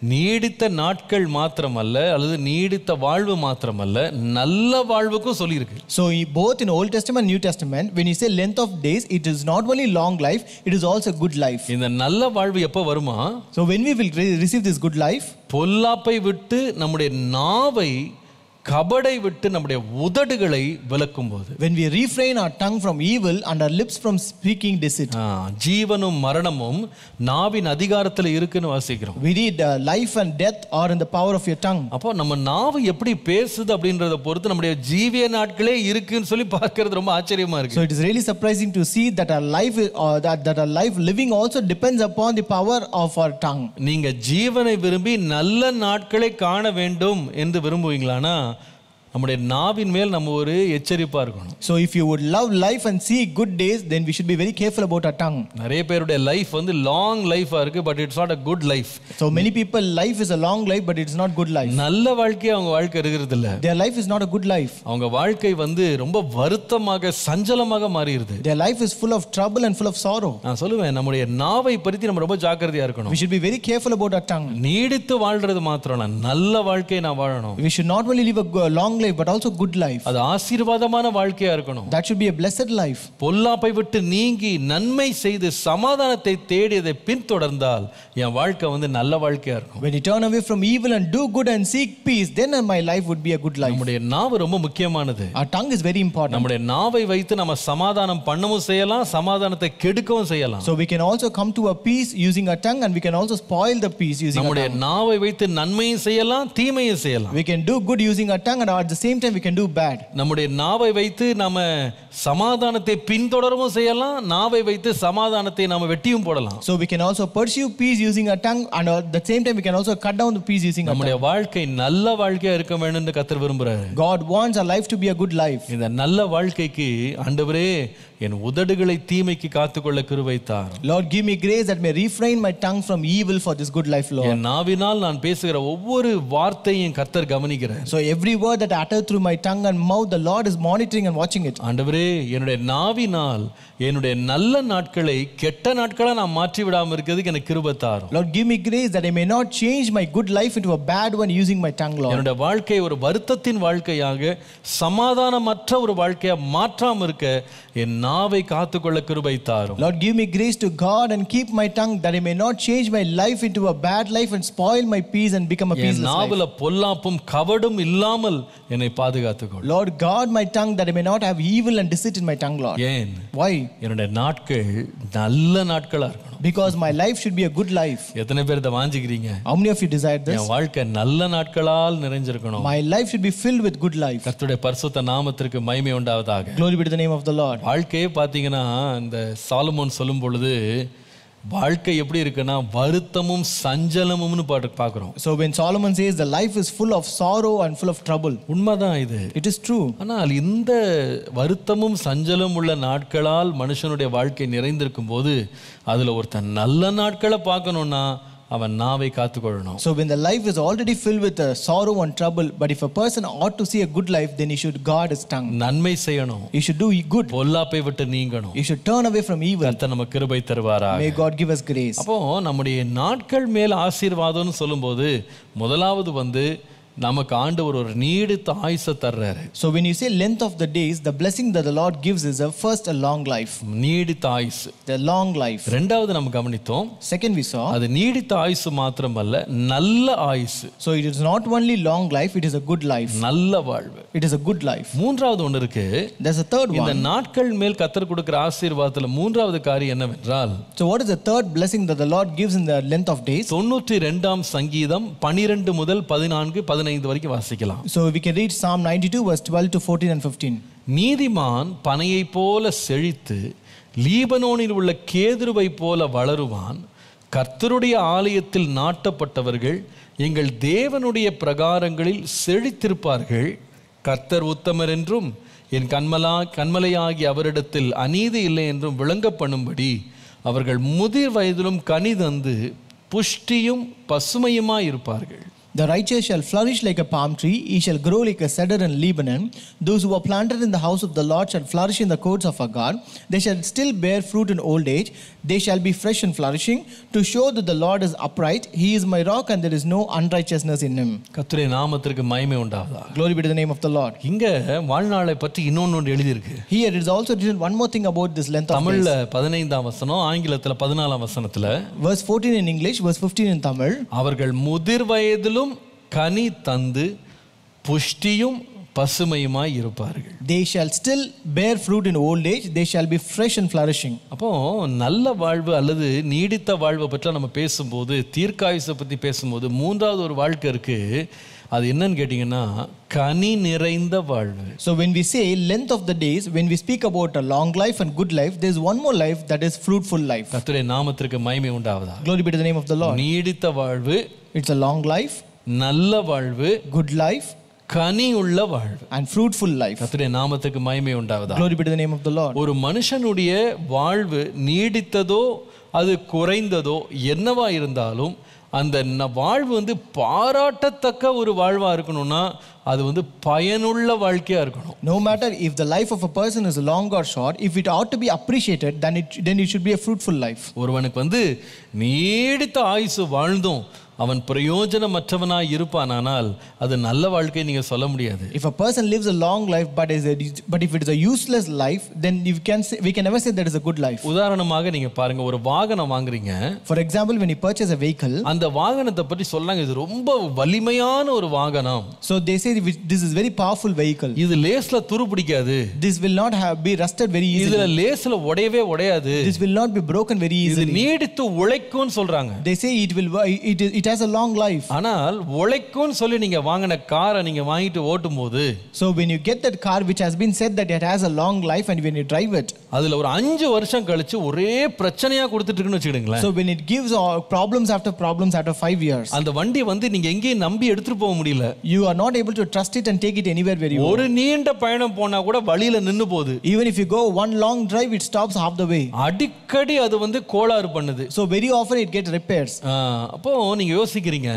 நீடித்த நாட்கள் மாத்திரமல்ல அல்லது நீடித்த வாழ்வு மாத்திரமல்ல நல்ல வாழ்வுக்கும் சொல்லி இருக்கு. So both in Old Testament and New Testament, when you say length of days, it is not only long life, it is also good life. இந்த நல்ல வாழ்வு எப்ப வருமா? So when we will receive this good life, பொல்லாப்பை விட்டு நம்முடைய நாவை கபடை விட்டு நம்முடைய உதடுகளை விலக்கும்போது, when we refrain our tongue from evil and our lips from speaking deceit. ஜீவனும் மரணமும் நாவின் அதிகாரத்தில் இருக்குன்னு வாசிக்கிறோம். We read life and death are in the power of your tongue. அப்போ நம்ம நாவு எப்படி பேசுது அப்படின்றத பொறுத்து நம்முடைய ஜீவிய நாட்களே இருக்குன்னு சொல்லி பார்க்கிறது ரொம்ப ஆச்சரியமா இருக்கு. So it is really surprising to see that our life that our life living also depends upon the power of our tongue. நீங்க ஜீவனை விரும்பி நல்ல நாட்களை காண வேண்டும் என்று விரும்புவீங்களானா நம்முடைய நாவின் மேல் நம்ம ஒரு எச்சரிப்பா இருக்கணும். So if you would love life and see good days, then we should be very careful about our tongue. நிறைய பேருடைய லைஃப் லாங் லைஃபா இருக்கு, but it's not a good life. So many people life is a long life but it's not good life. நல்ல வாழ்க்கை அவங்க வாழ்க்கை இருக்கிறது இல்ல. Their life is not a good life. அவங்க வாழ்க்கை ரொம்ப வருத்தமாக சஞ்சலமாக மாறிடுது. Their life is full of trouble and full of sorrow. நான் சொல்லுவேன் நம்முடைய நாவை பற்றி நம்ம ரொம்ப ஜாக்கிரதையா இருக்கணும். We should be very careful about our tongue. நீடித்து வாழ்றது மாத்திரம் இல்ல, நல்ல வாழ்க்கையை நான் வாழணும். We should not only live a long life but also good life. அது ஆசீர்வாதமான வாழ்க்கையா இருக்கணும். That should be a blessed life. பொல்லாப்பை விட்டு நீங்கி நன்மை செய்து சமாதானத்தை தேடியதை பின்தொடர்ந்தால் என் வாழ்க்கை நல்ல வாழ்க்கையா இருக்கும். When you turn away from evil and do good and seek peace, then my life would be a good life. நம்முடைய நாவு ரொம்ப முக்கியமானது. Our tongue is very important. நம்முடைய நாவை வைத்து நம்ம சமாதானம் பண்ணவும் செய்யலாம், சமாதானத்தை கெடுக்கவும் செய்யலாம். So we can also come to a peace using our tongue and we can also spoil the peace using our tongue. நம்முடைய நாவை வைத்து நன்மையும் செய்யலாம், தீமையும் செய்யலாம். We can do good using our tongue and at the same time we can do bad. நம்முடைய நாவை வைத்து நாம சமாதானத்தை பின்தொடரவும் செய்யலாம், நாவை வைத்து சமாதானத்தை நாம வெட்டியும் போடலாம். So we can also pursue peace using our tongue and at the same time we can also cut down the peace using our tongue. நம்முடைய வாழ்க்கை நல்ல வாழ்க்கையா இருக்க வேண்டும் என்று கர்த்தர் விரும்புறார். God wants our life to be a good life. இந்த நல்ல வாழ்க்கைக்கு ஆண்டவரே என் உதடுகளை தீமைக்கு காத்துக்கொள்ள கிருபை தார். Lord, give me grace that may refrain my tongue from evil for this good life, Lord. என் நாவினால் நான் பேசுகிற ஒவ்வொரு வார்த்தையும் கர்த்தர் கவனிக்கிறார். So every word that utter through my tongue and mouth, the Lord is monitoring and watching it. ஆண்டவரே, என்னுடைய நாவினால் என்னுடைய நல்ல நாட்களை கெட்ட நாட்களா நான் மாற்றி விடாம இருக்கிறதுக்கு எனக்கு கிருபை தாரும். Lord, give me grace that I may not change my good life into a bad one using my tongue, Lord. என்னுடைய வாழ்க்கை ஒரு வருத்தத்தின் வாழ்க்கையாக சமாதானமற்ற ஒரு வாழ்க்கையா மாற்றாம இருக்க என் நாவை காத்துக்கொள்ள கிருபை தாரும். Lord, give me grace to guard and keep my tongue that I may not change my life into a bad life and spoil my peace and become a peaceless life. Naula பொல்லாப்பும் கவடும் இல்லாமல் என்னை பாதுகாத்துக்கொள். Lord, guard my tongue that I may not have evil and deceit in my tongue, Lord. ஏன்? Why? என்னுடைய நாட்கள் நல்ல நாட்களா இருக்கணும். Because my life should be a good life. எத்தனை பேர் இதை வாஞ்சிக்கிறீங்க? How many of you desire this? என் வாழ்க்கை நல்ல நாட்களால் நிறைஞ்சிருக்கணும். My life should be filled with good life. கர்த்தருடைய பரிசுத்த நாமத்திற்கு மகிமை உண்டாவதாக. Glory be to the name of the Lord. வாழ்க்கையே பார்த்தீங்கன்னா இந்த சாலமோன் சொல்லும் பொழுது வாழ்க்கை எப்படி இருக்குன்னா வருத்தமும் சஞ்சலமும்னு பார்க்கிறோம். So when Solomon says the life is full of sorrow and full of trouble, உண்மைதான் இது. it is true. ஆனால் இந்த வருத்தமும் சஞ்சலம் உள்ள நாட்களால் மனுஷனுடைய வாழ்க்கை நிறைந்திருக்கும் போது அதுல ஒருத்தன் நல்ல நாட்களை பார்க்கணும்னா அவன் நாவை காத்துக்கொள்ளணும். So when the life is already filled with sorrow and trouble, but if a person ought to see a good life, then he should guard his tongue. நன்மை செய்யணும். He should do good. பொல்லாப்பை விட்டு நீங்கணும். He should turn away from evil. கர்த்தர் நமக்கு கிருபை தருவாராக. May God give us grace. அப்போ நம்முடைய நாட்கள் மேல் ஆசீர்வாதம்னு சொல்லும்போது முதலாவது நமக்கு ஆண்டவர் ஒரு நீடித்த ஆயுசை தர்றாரு. So when you say length of the days, the blessing that the Lord gives is first a long life. நீடித்த ஆயுசு. The long life. இரண்டாவது நம்ம கவனித்தோம். Second we saw. அது நீடித்த ஆயுசு மாத்திரமல்ல நல்ல ஆயுசு. So it is not only long life, it is a good life. நல்ல வாழ்வு. It is a good life. மூன்றாவது ஒன்று இருக்கு. There's a third one. இந்த நாட்கள் மேல் கர்த்தர் கொடுக்கிற ஆசீர்வாதத்துல மூன்றாவது காரியம் என்னவென்றால், So what is the third blessing that the Lord gives in the length of days? 92ஆம் சங்கீதம் 12 முதல் 14 15 வரைக்கும் வாசிக்கலாம். So we can read Psalm 92 verse 12 to 14 and 15. நீதிமான் பனையை போல செழித்து லீபனோனில் உள்ள கேதுருவை போல வளருவான். கர்த்தருடைய ஆலயத்தில் நாட்டப்பட்டவர்கள் எங்கள் தேவனுடைய பிரகாரங்களில் செழித்திருப்பார்கள். கர்த்தர் உத்தமர் என்றும் என் கண்மலையாகி அவரிடத்தில் அநீதி இல்லை என்றும் விளங்க பண்ணும்படி அவர்கள் முதிர் வயதிலும் கனி தந்து புஷ்டியும் பசுமையுமாய் இருப்பார்கள். The righteous shall flourish like a palm tree, he shall grow like a cedar in Lebanon. Those who are planted in the house of the Lord shall flourish in the courts of our God. They shall still bear fruit in old age. They shall be fresh and flourishing, to show that the Lord is upright. He is my rock and there is no unrighteousness in him. கர்த்தருடைய நாமத்திற்கு மகிமை உண்டாவதாக. Glory be to the name of the Lord. இங்க வாழ்நாளை பற்றி இன்னொன்று எழுதி இருக்கு. Here it is also written one more thing about this length of days. தமிழ்ல 15ஆம் வசனம், ஆங்கிலத்துல 14ஆம் வசனத்துல verse 14 in English, verse 15 in Tamil. அவர்கள் முதிர் வயதிலும் கனி தந்து புஷ்டியும் பசுமையுமாய் இருப்பார்கள். They shall still bear fruit in old age. They shall be fresh and flourishing. அப்போ நல்ல வாழ்வு அல்லது நீடித்த வாழ்வை பற்றி நம்ம பேசும்போது, தீர்க்காயுசை பற்றி பேசும்போது மூன்றாவது ஒரு வாழ்க்கை இருக்கு. அது என்னன்னு கேட்டீங்கன்னா கனி நிறைந்த வாழ்வு. So when we say length of the days, when we speak about a long life and good life, there is one more life that is fruitful life. கர்த்தருடைய நாமத்திற்கு மகிமை உண்டாவதாக. Glory be to the name of the Lord. நீடித்த வாழ்வு, It's a long life, நல்ல வாழ்வு, good life, கனி உள்ள வாழ்வு and fruitful life. கர்த்தருடைய நாமத்துக்கு மகிமை உண்டாவதாக. Glory be to the name of the Lord. ஒரு மனுஷனுடைய வாழ்வு நீடித்ததோ அது குறைந்ததோ என்னவா இருந்தாலும் அந்த வாழ்வு பாராட்டத்தக்க ஒரு வாழ்வா இருக்கணும்னா அது பயனுள்ள வாழ்க்கையா இருக்கணும். No matter if the life of a person is long or short, if it ought to be appreciated, then it should be a fruitful life. ஒருவனுக்கு நீடித்த ஆயுசு வாழ்ந்தும் அவன் பிரயோஜனமற்றவனாய் இருப்பானால் அது நல்ல வாழ்க்கை நீங்க சொல்ல முடியாது. If a person lives a long life but if it is a useless life, then we can never say that is a good life. உதாரணமாக நீங்க பாருங்க, ஒரு வாகனம் வாங்குறீங்க. For example, when you purchase a vehicle, அந்த வாகனத்தை பற்றி சொல்றாங்க, இது ரொம்ப வலிமையான ஒரு வாகனம். So they say this is very powerful vehicle. இது லேஸ்ல துரு பிடிக்காது. This will not be rusted very easily. இதுல லேஸ்ல உடையவே உடையாது. This will not be broken very easily. இது நீடித்து உழைக்கும்னு சொல்றாங்க. They say it has a long life. ஆனால் உழைக்கும்னு சொல்லி நீங்க வாங்கின காரை நீங்க வாங்கிட்டு ஓட்டும்போது, so when you get that car which has been said that it has a long life, and when you drive it, அதுல ஒரு 5 வருஷம் கழிச்சு ஒரே பிரச்சனையா கொடுத்துட்டு இருக்குன்னு வெச்சுடுங்களேன். so when it gives problems after 5 years, அந்த வண்டி நீங்க எங்கேயும் நம்பி எடுத்துட்டு போக முடியல. you are not able to trust it and take it anywhere where you ஒரு நீண்ட பயணம் போனா கூட வழியில நின்னு போகுது. even if you go one long drive, it stops half the way. அடிக்கடி அது கோளாறு பண்ணுது. so very often it gets repairs. அப்போ நீங்க யோசிக்கிறீங்க.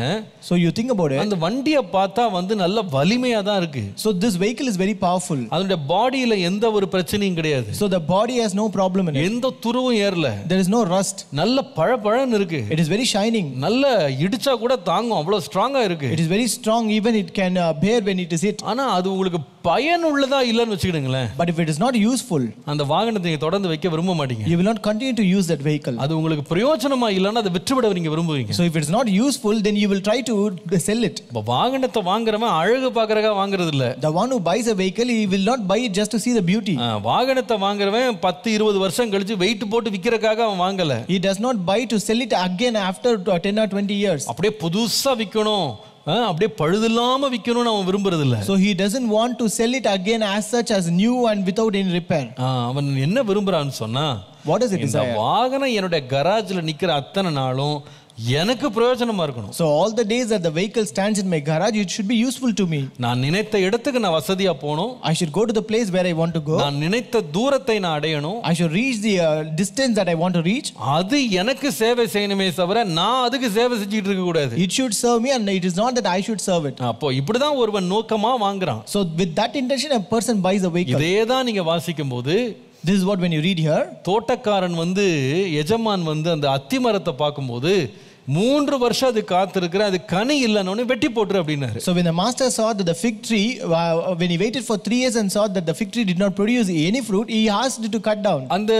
So you think about it. அந்த வண்டியை பார்த்தா வந்து நல்ல வலிமையா தான் இருக்கு. So this vehicle is very powerful. அதோட பாடியில எந்த ஒரு பிரச்சனையும் கிடையாது. So the body has no problem in it. எந்த துருவும் ஏறல. There is no rust. நல்ல பழபழன்னு இருக்கு. It is very shining. நல்ல இடிச்சா கூட தாங்கும், அவ்வளவு ஸ்ட்ராங்கா இருக்கு. It is very strong, even it can bear when it is hit. ஆனா அது உங்களுக்கு பயனுள்ளதா இல்லன்னு வெச்சுக்கிடுங்களேன். But if it is not useful, அந்த வாகனத்தை நீங்க தொடர்ந்து வைக்க விரும்ப மாட்டீங்க. you will not continue to use that vehicle. அது உங்களுக்கு பிரயோஜனமா இல்லன்னா அதை விற்றுவிட நீங்க விரும்புவீங்க. So if it is not useful, then you will try to sell it. வாகனத்தை வாங்குறவன் அழகு பார்க்கறதுக்காக வாங்குறது இல்ல. The one who buys a vehicle, he will not buy it just to see the beauty. வாகனத்தை வாங்குறவன் 10-20 வருஷம் கழிச்சு வெயிட் போட்டு விக்கிறதுக்காக அவன் வாங்கல. He does not buy to sell it again after 10 or 20 years. அப்படியே புதுசா விக்கணும், அப்படியே பழுதில்லாம விக்கணும்னு அவன் விரும்புறது இல்ல. So he doesn't want to sell it again as such, as new and without any repair. அவன் என்ன விரும்புறான்னு சொன்னா, What does it desire? இந்த வாகனம் என்னோட கராஜ்ல நிக்கிற அத்தனை நாளும் எனக்கு பிரயோஜனமா இருக்கணும். So all the days that the vehicle stands in my garage, it should be useful to me. நான் நினைத்த இடத்துக்கு நான் வசதியா போணும். I should go to the place where I want to go. நான் நினைத்த தூரத்தை நான் அடையணும். I should reach the distance that I want to reach. அது எனக்கு சேவை செய்யணுமே தவிர நான் அதுக்கு சேவை செஞ்சிட்டு இருக்க கூடாது. It should serve me, and it is not that I should serve it. அப்போ இப்படிதான் ஒருவன் நோக்கமா வாங்குறான். So with that intention, a person buys a vehicle. இதேதான் நீங்க வாசிக்கும்போது, This is what when you read here, தோட்டக்காரன் வந்து எஜமான் வந்து அந்த அத்தி மரத்தை பார்க்கும்போது 3 வருஷம் அது காத்திருக்கிற, அது கனி இல்லைன்னு வெட்டி போட்டுரு அப்படின்னாரு. So when the master saw that the fig tree, when he waited for 3 years and saw that the fig tree did not produce any fruit, he asked it to cut down. அந்த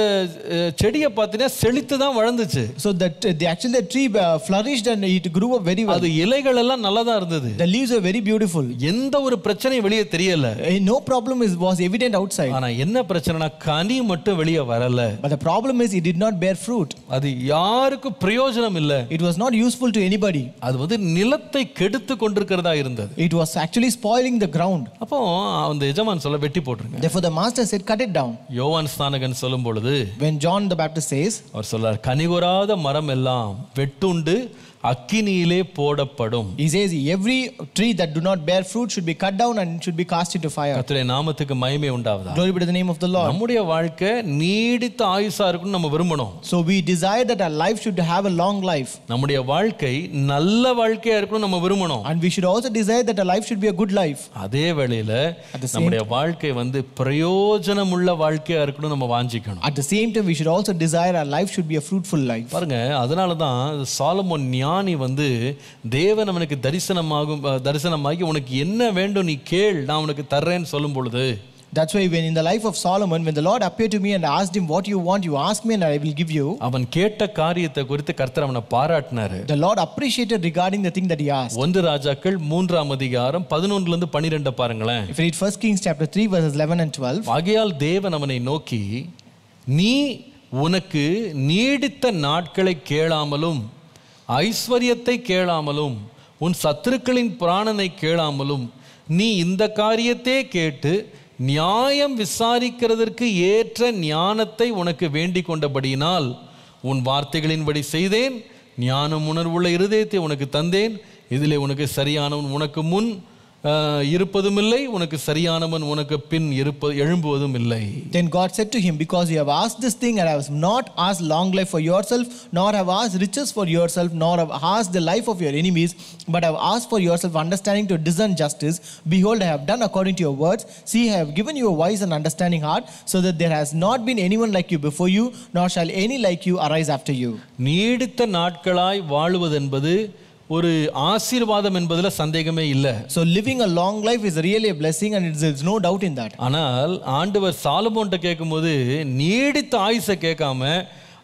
செடியை பார்த்தீங்கன்னா செழித்து தான் வளர்ந்துச்சு. So that actually the tree flourished and it grew up very well. அது இலைகள் எல்லாம் நல்லா தான் இருந்தது. The leaves were very beautiful. எந்த ஒரு பிரச்சனையும் வெளியே தெரியல. No problem was evident outside. ஆனா என்ன பிரச்சனைனா கனி மட்டும் வெளியே வரல. But the problem is it did not bear fruit. அது யாருக்கும் பிரயோஜனம் இல்ல. It was not useful to anybody. அது வந்து நிலத்தை கெடுத்து கொண்டிருக்கிறதா இருந்தது. It was actually spoiling the ground. அப்போ அந்த எஜமான் சொல்ல வெட்டி போட்டுருங்க. Therefore the master said, cut it down. யோவான் ஸ்நானகன் சொல்லும் பொழுது, When John the Baptist says, அவர் சொல்றார், கனிகொராத மரம் எல்லாம் வெட்டுண்டு அக்கினியிலே போடப்படும். he says every tree that do not bear fruit should be cut down and should be cast into fire. கர்த்தருடைய நாமத்துக்கு மகிமை உண்டாவதாக. Glory be to the name of the Lord. நம்முடைய வாழ்க்கை நீடித்த ஆயுசா இருக்கணும் நம்ம விரும்பணும். So we desire that our life should have a long life. நம்முடைய வாழ்க்கை நல்ல வாழ்க்கையா இருக்கணும் நம்ம விரும்பணும். And we should also desire that our life should be a good life. அதே வேளையில நம்முடைய வாழ்க்கை வந்து பிரயோஜனமுள்ள வாழ்க்கையா இருக்கணும் நம்ம வாஞ்சிக்கணும். At the same time we should also desire our life should be a fruitful life. பாருங்க, அதனால தான் சாலமோன் ஞானி வந்து தேவன் அவனுக்கு தரிசனமாகி உனக்கு என்ன வேண்டும் நீ கேள் நான் உனக்கு தர்றேன்னு சொல்லும் பொழுது, That's why when in the life of Solomon, when the Lord appeared to me and asked him, what you want, you ask me and I will give you. அவன் கேட்ட காரியத்தை குறித்து கர்த்தர் அவனை பாராட்டினாரு. The Lord appreciated regarding the thing that he asked. 1 ராஜாக்கள் 3ஆம் அதிகாரம் 11 லிருந்து 12 பாருங்களேன். If you read 1 Kings chapter 3 verses 11 and 12. ஆகையால் தேவன் அவனை நோக்கி, நீ உனக்கு நீடித்த நாட்களை கேளாமலும் ஐஸ்வர்யத்தை கேளாமலும் உன் சத்துருக்களின் பிராணனை கேளாமலும் நீ இந்த காரியத்தை கேட்டு நியாயம் விசாரிக்கிறதற்கு ஏற்ற ஞானத்தை உனக்கு வேண்டிக் கொண்டபடியினால் உன் வார்த்தைகளின்படி செய்தேன். ஞானம் உணர்வுள்ள இருதயத்தை உனக்கு தந்தேன். இதிலே உனக்கு சரியானவன் உனக்கு முன் இருப்பதும் இல்லை, உனக்கு சரியானவன் உனக்கு பின் எழும்புவதும் இல்லை. Then God said to him, because you have asked this thing and I have not asked long life for yourself, nor have asked riches for yourself, nor have asked the life of your enemies, but have asked for yourself understanding to discern justice. Behold, I have done according to your words. See, I have given you a wise and understanding heart, so that there has not been anyone like you before you, nor shall any like you arise after you. நீடித்த நாட்களாய் வாழுவது என்பது ஒரு ஆசீர்வாதம் என்பதுல சந்தேகமே இல்ல. So living a long life is really a blessing and there's no doubt in that. ஆனால் ஆண்டவர் சாலமோன்ட்ட கேட்கும்போது நீடித்த ஆயுசை கேட்காம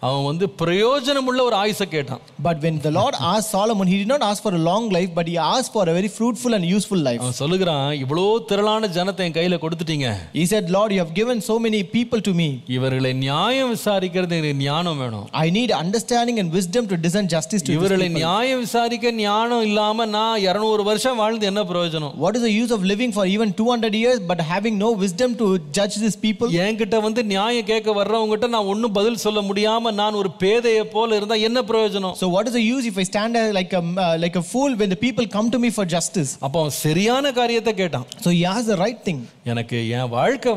அவன் வந்து பிரயோஜனமுள்ள ஒரு ஆயுசை கேட்டான். But when the Lord asked Solomon, he did not ask for a long life, but he asked for a very fruitful and useful life. அவன் சொல்லுகிறான், இவ்வளோ திரளான ஜனத்தை என் கையில கொடுத்துட்டீங்க. He said, Lord, you have given so many people to me. இவர்களை நியாயம் விசாரிக்கிறது எனக்கு ஞானம் வேணும். I need understanding and wisdom to discern justice to இவர்களை நியாயம் விசாரிக்க ஞானம் இல்லாம நான் 200 வருஷம் வாழ்ந்து என்ன பிரயோஜனம்? What is the use of living for even 200 years but having no wisdom to judge these people? என்கிட்ட வந்து நியாயம் கேட்க வர்றவங்ககிட்ட நான் ஒன்னும் பதில் சொல்ல முடியாம இல்லாம நான் ஒரு பேதையை போல இருந்தா என்ன பிரயோஜனம்? So what is the use if I stand like a fool when the people come to me for justice? அப்போ அவன் சரியான காரியத்தை கேட்டான். So he asked the right thing. எனக்கு என் வாழ்க்கை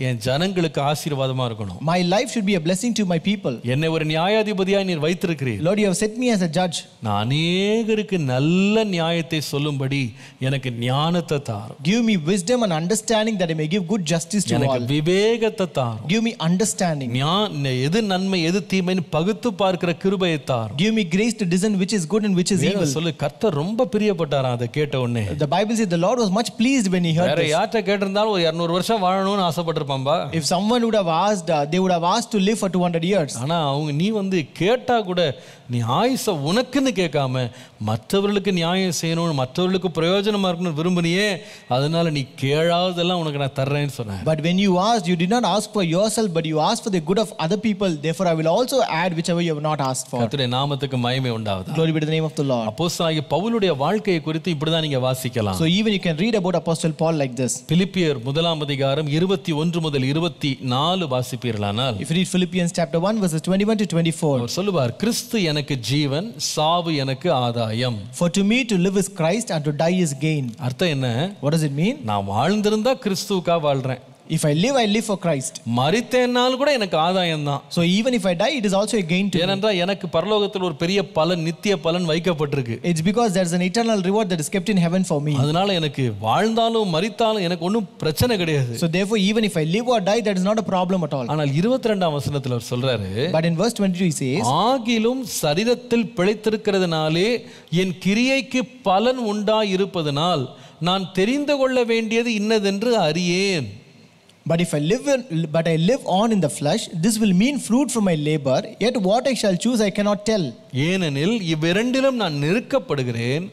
என் ஜனங்களுக்கு ஆசீர்வாதமா இருக்கணும். My life should be a blessing to my people. என்னை ஒரு நியாயாதிபதியாய் நீர் வைத்திருக்கிறீர். Lord, you have set me as a judge. நான் அநேகருக்கு நல்ல நியாயத்தை சொல்லும்படி எனக்கு ஞானத்தை தாரும். Give me wisdom and understanding that I may give good justice to all. எனக்கு விவேகத்தை தாரும். Give me understanding. எது நன்மை எது தீமைன்னு பகுத்து பார்க்கிற கிருபையை தாரும். Give me grace to discern which is good and which is evil. சொல்லு, கர்த்தர் ரொம்ப பிரியப்பட்டாராம் அதை கேட்ட உடனே. The Bible says the Lord was much pleased when he heard வேற this. யார்ட்ட கேட்டிருந்தாலும் ஒரு 200 வருஷம் வாழணும்னு ஆசைப்பட்டிருப்பான்பா. If someone would have asked, they would have asked to live for 200 years. ஆனா நீ கேட்டா கூட நீ ஆயுச உனக்குன்னு கேட்காம மற்றவர்களுக்கு நியாயம் செய்யணும், மற்றவர்களுக்கு பிரயோஜனமா இருக்கணும்னு விரும்பினியே, அதனால நீ கேளாததெல்லாம் உனக்கு நான் தர்றேன்னு சொன்னேன். But when you asked, you did not ask for yourself, but you asked for the good of other people. Therefore I will also add whichever you have not asked for. கர்த்தருடைய நாமத்துக்கு மகிமை உண்டாவதாக. Glory be to the name of the Lord. அப்போஸ்தலனாகிய பவுலுடைய வாழ்க்கையை குறித்து இப்படிதான் நீங்க வாசிக்கலாம். So even you can read about Apostle Paul like this. பிலிப்பியர் 1 21 முதல் 24 வாசிப்பீர்களானால், If you read Philippians chapter 1 verses 21 to 24. அவர் சொல்லுவார், கிறிஸ்து எனக்கு ஜீவன், சாவு எனக்கு ஆதாயம். For to me to live is Christ and to die is gain. அர்த்தம் என்ன? What does it mean? நான் வாழ்ந்திருந்தா கிறிஸ்துவுக்காக வாழ்றேன். If I live for Christ. மரித்தேனாலும் கூட எனக்கு ஆதாயம் தான். So even if I die, it is also a gain to me. ஏனென்றால் எனக்கு பரலோகத்தில் ஒரு பெரிய பலன், நித்திய பலன் வைக்கப்பட்டிருக்கு. It's because there's an eternal reward that is kept in heaven for me. அதனால எனக்கு வாழ்ந்தாலும் மரித்தாலும் எனக்கு ஒன்றும் பிரச்சனை கிடையாது. So therefore even if I live or die, that is not a problem at all. ஆனால் 22ஆம் வசனத்தில் அவர் சொல்றாரு, But in verse 22 he says, ஆகிலும் சரீரத்தில் பிழைத்திருக்கிறதுனாலே என் கிரியைக்கு பலன் உண்டாயிருப்பதனால் நான் தெரிந்து கொள்ள வேண்டியது இன்னதென்று அறியேன். But I live on in the flesh, this will mean fruit from my labor, yet what I shall choose I cannot tell. ஏனெனில் இவ்விரண்டிலும் நான் நெருக்கப்படுகிறேன்.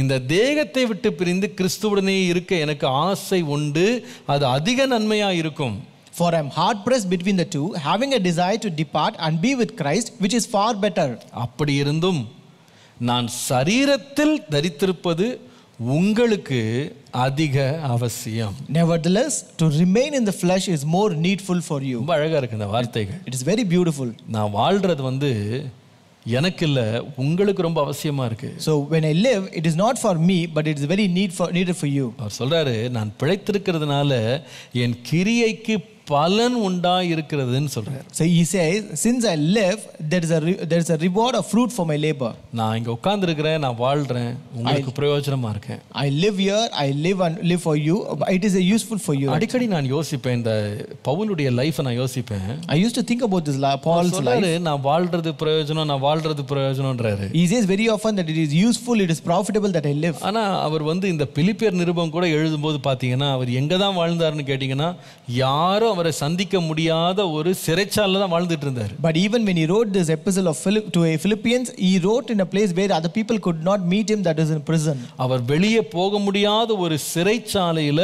இந்த தேகத்தை விட்டு பிரிந்து கிறிஸ்துவுடனே இருக்க எனக்கு ஆசை உண்டு, அது அதிக நன்மையா இருக்கும். For I am hard pressed between the two, having a desire to depart and be with Christ, which is far better. அப்படி இருந்தும் நான் சரீரத்தில் தரித்திருப்பது உங்களுக்கு அதிக அவசியம். Nevertheless, to remain in the flesh is more needful for you. ரொம்ப அழகா இருக்கு இந்த வார்த்தைகள். It is very beautiful. நான் வாழ்றது எனக்கு இல்ல, உங்களுக்கு ரொம்ப அவசியமா இருக்கு. So when I live, it is not for me, but it is very needed for you. அவர் சொல்றாரு, நான் பிழைத்திருக்கிறதுனால என் கிரியைக்கு பலன் உண்டாயிருக்கிறதுன்னு சொல்றாரு. So he says, since I live, there is a reward of fruit for my labor. நான் இங்க உட்கார்ந்திருக்கிறேன், நான் வாழ்றேன், உங்களுக்கு பிரயோஜனமா இருக்கேன். I live here, I live for you. It is useful for you. அடிக்கடி நான் யோசிப்பேன், இந்த பவுலுடைய லைஃபை நான் யோசிப்பேன். I used to think about this Paul's life. நான் வாழ்றது பிரயோஜனம்ன்றாரு. He says very often that it is useful, it is profitable that I live. ஆனா அவர் இந்த பிலிப்பியர் நிருபம் கூட எழுதும்போது பாத்தீங்கன்னா, அவர் எங்க தான் வாழ்ந்தாருன்னு கேட்டீங்கன்னா, யாரும் அவரை சந்திக்க முடியாத ஒரு சிறைச்சாலையில தான் வாழ்ந்துட்டு இருந்தார். But even when he wrote this epistle to Philippians, he wrote in a place where other people could not meet him, that is in prison. அவர் வெளியே போக முடியாத ஒரு சிறைச்சாலையில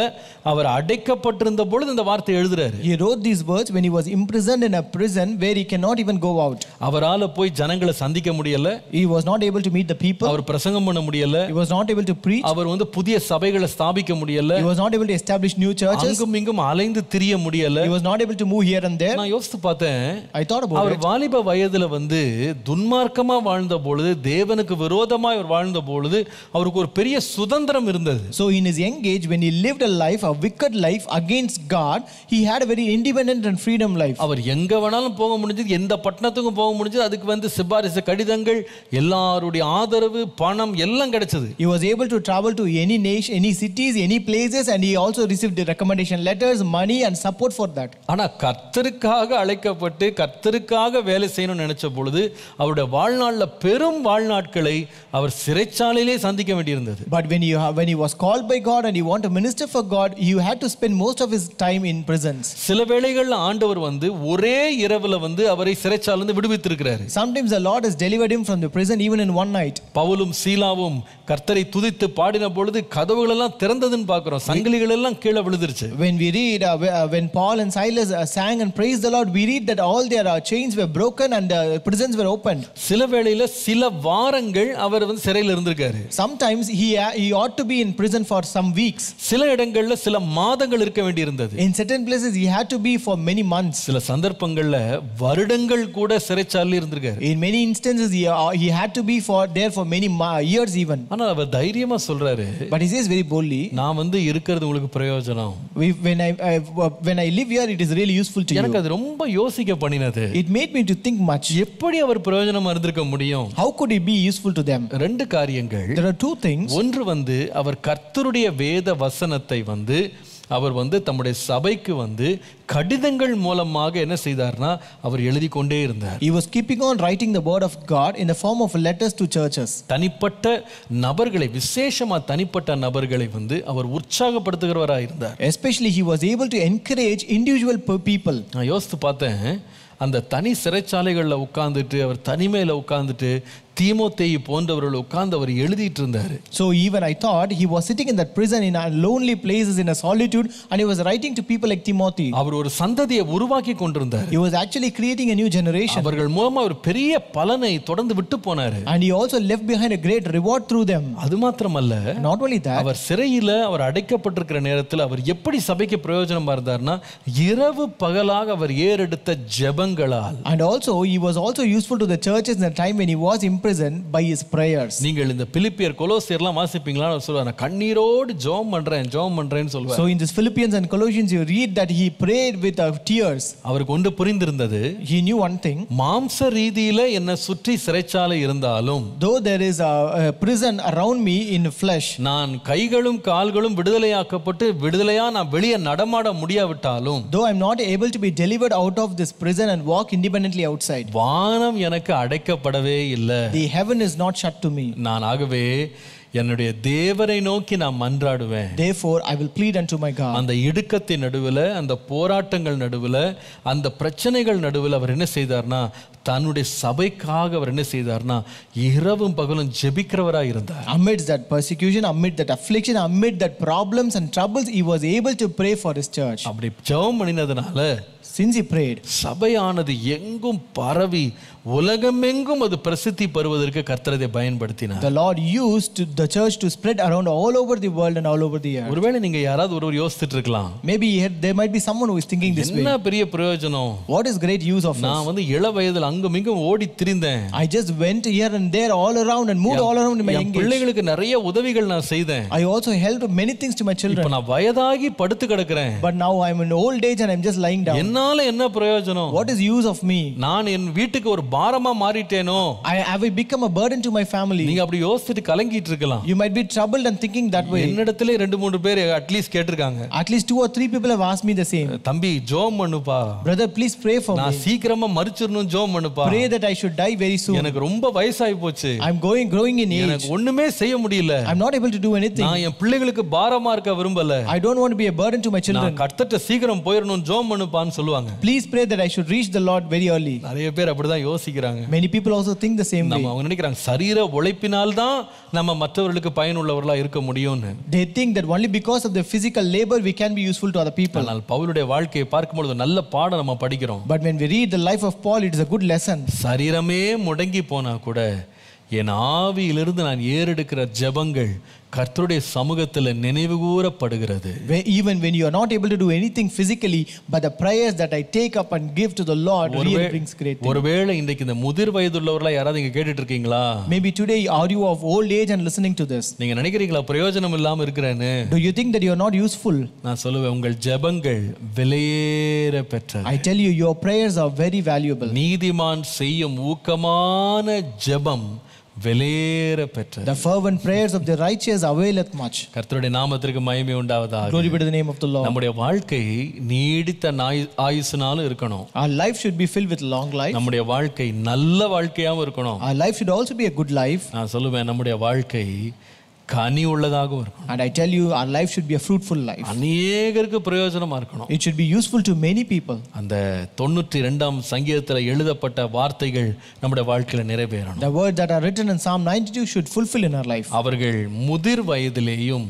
அவர் அடைக்கப்பட்டிருந்த பொழுது இந்த வார்த்தை எழுதுறாரு. He wrote these words when he was imprisoned in a prison where he cannot even go out. அவரால போய் ஜனங்களை சந்திக்க முடியல. He was not able to meet the people. அவர் பிரசங்கம் பண்ண முடியல. He was not able to preach. அவர் புதிய சபைகளை ஸ்தாபிக்க முடியல. He was not able to establish new churches. அங்கும் இங்கும் அலைந்து திரிய முடியல. He was not able to move here and there. நான் யோசித்து பார்த்தேன். I thought about our it. வாலிப வயதுல துன்மார்க்கமா வாழ்ந்த பொழுது, தேவனுக்கு விரோதமாய் அவர் வாழ்ந்த பொழுது அவருக்கு ஒரு பெரிய சுதந்திரம் இருந்தது. So in his young age, when he lived a wicked life against God, he had a very independent and freedom life. அவர் எங்க வேணாலும் போக முடிஞ்சது, எந்த பட்டணத்துக்கும் போக முடிஞ்சது. அதுக்கு சிபாரிசு கடிதங்கள், எல்லாருடைய ஆதரவு, பணம் எல்லாம் கிடைச்சது. He was able to travel to any nation, any cities, any places, and he also received the recommendation letters, money and support for that. ஆனா கர்த்தருக்காக அழைக்கப்பட்டு கர்த்தருக்காக வேலை செய்யணும்னு நினைச்ச பொழுது அவருடைய வாழ்நாள்ல பெரும் வாழ்நாட்களை அவர் சிறைச்சாலையிலே சந்திக்க வேண்டியிருந்தது. But when he was called by God and he wanted to minister for God, he had to spend most of his time in prisons. சில வேளைகள்ல ஆண்டவர் ஒரே இரவுல அவரை சிறைச்சாலையிலிருந்து விடுவித்திருக்கிறார். Sometimes the Lord has delivered him from the prison even in one night. பவுலும் சீலாவும் கர்த்தரை துதித்து பாடின பொழுது கதவுகள் எல்லாம் திறந்ததுன்னு பார்க்கிறோம். சங்கிலிகள் எல்லாம் கீழே விழுந்துருச்சு. When we read when Paul and Silas sang and praised the Lord, we read that all their chains were broken and prisons were opened. சில வேளையில சில வாரங்கள் அவர் வந்து சிறையில் இருந்திருக்காரு. Sometimes he ought to be in prison for some weeks. சில இடங்கள்ல சில மாதங்கள் இருக்க வேண்டி இருந்தது. In certain places he had to be for many months. சில சந்தர்ப்பங்கள்ல வருடங்கள் கூட சிறைச்சாலையில் இருந்திருக்காரு. In many instances he had to be there for many years even. ஆனா அவர் தைரியமா சொல்றாரு. But he says very boldly, நான் வந்து இருக்கிறது உங்களுக்கு பிரயோஜனம். When I live here, it is really useful to you. எனக்கு அது ரொம்ப யோசிக்க பண்ணினது. It made me to think much. எப்படி அவர் பிரயோஜனமா இருந்திருக்க முடியும்? How could he be useful to them? ரெண்டு காரியங்கள். There are two things. ஒன்று வந்து அவர் கர்த்தருடைய வேத வசனத்தை வந்து அவர் வந்து தம்முடைய சபைக்கு வந்து கடிதங்கள் மூலமாக என்ன செய்தார்னா அவர் எழுதி கொண்டே இருந்தார். He was keeping on writing the word of God in the form of letters to churches. தனிப்பட்ட நபர்களை, விசேஷமா தனிப்பட்ட நபர்களை வந்து அவர் உற்சாகப்படுத்துகிறவராக இருந்தார். Especially he was able to encourage individual people. நான் யோசித்து பார்த்தேன், அந்த தனி சிறைச்சாலைகளில் உட்கார்ந்துட்டு அவர் தனிமையில் உட்கார்ந்துட்டு தீமோத்தேயு போன்றவர்கள் உட்கார்ந்து அவர் எழுதிட்டு இருந்தார். So even I thought he was sitting in that prison in a lonely places in a solitude and he was writing to people like Timothy. அவர் ஒரு சந்ததியை உருவாக்கி கொண்டிருந்தார். He was actually creating a new generation. அவர்கள் மூலமா ஒரு பெரிய பலனை தொடர்ந்து விட்டு போனார். And he also left behind a great reward through them. அது மாத்திரமல்ல, not only that, அவர் சிறையில் அவர் அடைக்கப்பட்டிருக்கிற நேரத்தில் அவர் எப்படி சபைக்கு பிரயோஜனமா இருந்தார்னா இரவு பகலாக அவர் ஏறெடுத்த ஜெபங்களால். And also he was also useful to the churches in the time when he was imprisoned by his prayers. நீங்கள் இந்த பிலிப்பியர் கொலோசியர்லாம் வாசிப்பீங்களா? சொல்றாங்க கண்ணீரோடு ஜெபம் பண்றேன்னு சொல்வார். So in this Philippians and Colossians you read that he prayed with tears. அவருக்கு ஒன்று புரிந்திருந்தது. He knew one thing. மாம்ச ரீதியில என்ன சுற்றி சிறைச்சாலை இருந்தாலும், though there is a prison around me in flesh, நான் கைகளும் கால்களும் விடுதலையாக்கப்பட்டு விடுதலையா நான் வெளியே நடமாட முடியாவிட்டாலும், though I am not able to be delivered out of this prison and walk independently outside, வானம் எனக்கு அடைக்கப்படவே இல்லை. the heaven is not shut to me. நான் ஆகவே என்னுடைய தேவரை நோக்கி நான் மன்றாடுவேன். Therefore I will plead unto my God. அந்த இடுக்கத்தின் நடுவில், அந்த போராட்டங்கள் நடுவில், அந்த பிரச்சனைகள் நடுவில் அவர் என்ன செய்தார்னா தன்னுடைய சபைக்காக அவர் என்ன செய்தார்னா இரவும் பகலும் ஜெபிக்கிறவராக இருந்தார். Amidst that persecution, amid that affliction, amid that problems and troubles, he was able to pray for his church. அப்படி ஜெபம் பண்ணினதுனால, since he prayed, சபையானது எங்கும் பரவி உலகமெங்கும் அது பிரசித்தி பெறுவதற்கு கர்த்தர் அதை பயன்படுத்தினார். The Lord used the church to spread around all over the world and all over the earth. ஒருவேளை நீங்க யாராவது ஒருவர் யோசிச்சுட்டு இருக்கலாம், maybe there might be someone who is thinking this way, என்ன பெரிய பிரயோஜனம், what is great use of நான் வந்து இள வயதில் அங்கும் இங்கும் ஓடி திரிந்தேன், I just went here and there all around and moved all around in my young age, பிள்ளைகளுக்கு நிறைய உதவிகள் நான் செய்தேன், I also helped many things to my children, இப்போ நான் வயதாகி படுத்து கிடக்கிறேன், but now I am in old age and I am just lying down, என்னால என்ன பிரயோஜனம், what is use of me, நான் என் வீட்டுக்கு ஒரு பாரமா மாறிட்டேனோ, have I become a burden to my family? நீங்க அப்படி யோசிச்சுட்டு கலங்கிட்டு இருக்கலாம். You might be troubled and thinking that way. என்னிடத்திலே 2-3 பேர் அட்லீஸ்ட் கேட்டிருக்காங்க, at least 2 or 3 people have asked me the same, தம்பி ஜெபம் பண்ணுப்பா, brother please pray for நான் me, சீக்கிரமா மரிச்சிரணும் ஜெபம் பண்ணுப்பா, pray that I should die very soon, எனக்கு ரொம்ப வயசாகி போச்சு, I am growing in age, எனக்கு ஒண்ணுமே செய்ய முடியல, I am not able to do anything, நான் என் பிள்ளைகளுக்கு பாரமா இருக்க விரும்பல, I don't want to be a burden to my children, நான் கர்த்தர்ட்ட சீக்கிரம் போயிரணும் ஜெபம் பண்ணுப்பான்னு சொல்லுவாங்க. please pray that I should reach the Lord very early. நிறைய பேர் அப்படிதான் யோசிக்கிறாங்க. Many people also think the same way. அவங்க நினைக்கிறாங்க சரீர உழைப்பினால் தான் நம்ம மற்றவர்களுக்கு பயனுள்ளவர்களா இருக்க முடியும்னு. They think that only because of the physical labor we can be useful to other people. ஆனால் பவுலுடைய வாழ்க்கையை பார்க்கும்போது நல்ல பாடம் நம்ம படிக்கிறோம். But when we read the life of Paul, it is a good lesson. சரீரமே முடங்கி போனா கூட என் ஆவியிலிருந்து நான் ஏறெடுக்கிற ஜெபங்கள் கர்த்தருடைய சமூகத்தில் நினைவு கூறப்படுகிறது. Even when you are not able to do anything physically, but the prayers that I take up and give to the Lord really brings great things. ஒருவேளை இன்றைக்கு இந்த முதிர் வயதுள்ளவர்களா யாராவது இங்க கேட்டுட்டு இருக்கீங்களா? Maybe today are you of old age and listening to this? நீங்க நினைக்கிறீங்களா பிரயோஜனம் இல்லாம இருக்கிறேன்னு? Do you think that you are not useful? நான் சொல்லுவேன், உங்கள் ஜெபங்கள் விலையேற பெற்றது. I tell you, your prayers are very valuable. நீதிமான் செய்யும் ஊக்கமான ஜெபம் விலையேற பெற்றது. The fervent prayers of the righteous availeth much. கர்த்தருடைய நாமத்திற்கு மகிமை உண்டாவதாக. Glory be to the name of the Lord. நம்முடைய வாழ்க்கை நீடித்த ஆயுசுனால இருக்கணும். Our life should be filled with long life. நம்முடைய வாழ்க்கை நல்ல வாழ்க்கையாவும் இருக்கணும். Our life should also be a good life. நான் சொல்லுவேன், நம்முடைய வாழ்க்கை கனி உள்ளதாகவும் இருக்கணும். And I tell you, our life should be a fruitful life. அநேகருக்கு பிரயோஜனமா இருக்கணும். It should be useful to many people. அந்த 92ஆம் சங்கீதத்தில் எழுதப்பட்ட வார்த்தைகள் நம்முடைய வாழ்க்கையில நிறைவேறணும். The words that are written in Psalm 92 should fulfill in our life. அவர்கள் முதிர் வயதிலேயும்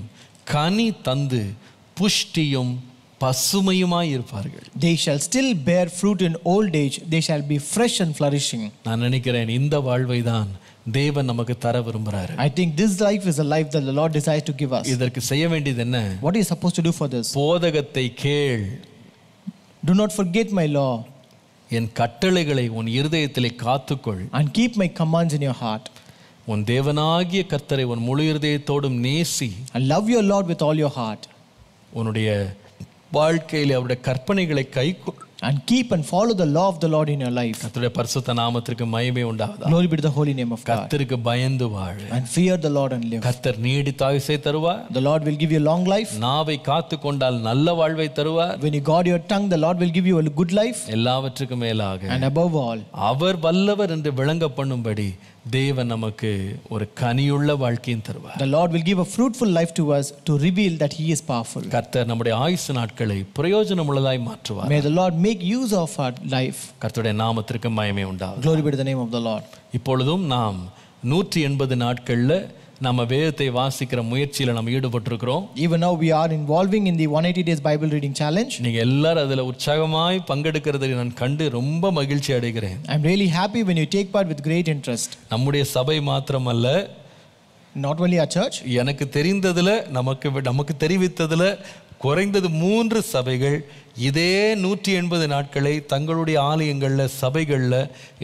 கனி தந்து புஷ்டியும் பசுமையுமாய் இருப்பார்கள். They shall still bear fruit in old age. They shall be fresh and flourishing. நான் நினைக்கிறேன் இந்த வாழ்வை தான் தேவன் நமக்கு தர விரும்புறாரு. I think this life is a life that the Lord desires to give us. இதற்கு செய்ய வேண்டியது என்ன? What are you supposed to do for this? போதகத்தை கேள். Do not forget my law. என் கட்டளைகளை உன் இருதயத்திலே காத்துக்கொள். And keep my commands in your heart. உன் தேவனாகிய கர்த்தரை உன் முழு இருதயத்தோடும் நேசி. And love your Lord with all your heart. உன்னுடைய வாழ்க்கையிலே அவருடைய கற்பனைகளை கைக்கொள். And keep and follow the law of the Lord in your life. கர்த்தருடைய பரிசுத்த நாமத்திற்கு மகிமை உண்டாவதாக. Glory be to the holy name of God. கர்த்தருக்கு பயந்து வாழு. And fear the Lord and live. கர்த்தர் நீடித்த ஆயுசை தருவார். The Lord will give you a long life. நாவை காத்துக்கொண்டால் நல்ல வாழ்வை தருவார். When you guard your tongue, the Lord will give you a good life. எல்லாவற்றுக்கும் மேலாக And above all, அவர் வல்லவர் என்று விளங்க பண்ணும்படி தேவன் நமக்கு ஒரு கனியுள்ள வாழ்க்கையும் தருவார். the Lord will give a fruitful life to us to reveal that He is powerful. கர்த்தர் நம்முடைய ஆயுசு நாட்களை பிரயோஜனமுள்ளதாய் மாற்றுவார். May the Lord make use of our life. கர்த்தருடைய நாமத்திற்கு மகிமை உண்டாவதாக. Glory be to the name of the Lord. இப்பொழுதும் நாம் 180 நாட்கள்ல நம்ம வேதத்தை வாசிக்கிற முயற்சியில நம்ம ஈடுபட்டிருக்கிறோம். Even now we are involving in the 180 days Bible reading challenge. நீங்க எல்லாரும் அதுல உற்சாகமாய் பங்கெடுக்கிறதை நான் கண்டு ரொம்ப மகிழ்ச்சி அடைகிறேன். I'm really happy when you take part with great interest. நம்முடைய சபை மாத்திரமல்ல, Not only our church, எனக்கு தெரிந்ததுல நமக்கு தெரிவித்ததுல குறைந்தது 3 சபைகள் இதே 180 நாட்களை தங்களுடைய ஆலயங்களில் சபைகளில்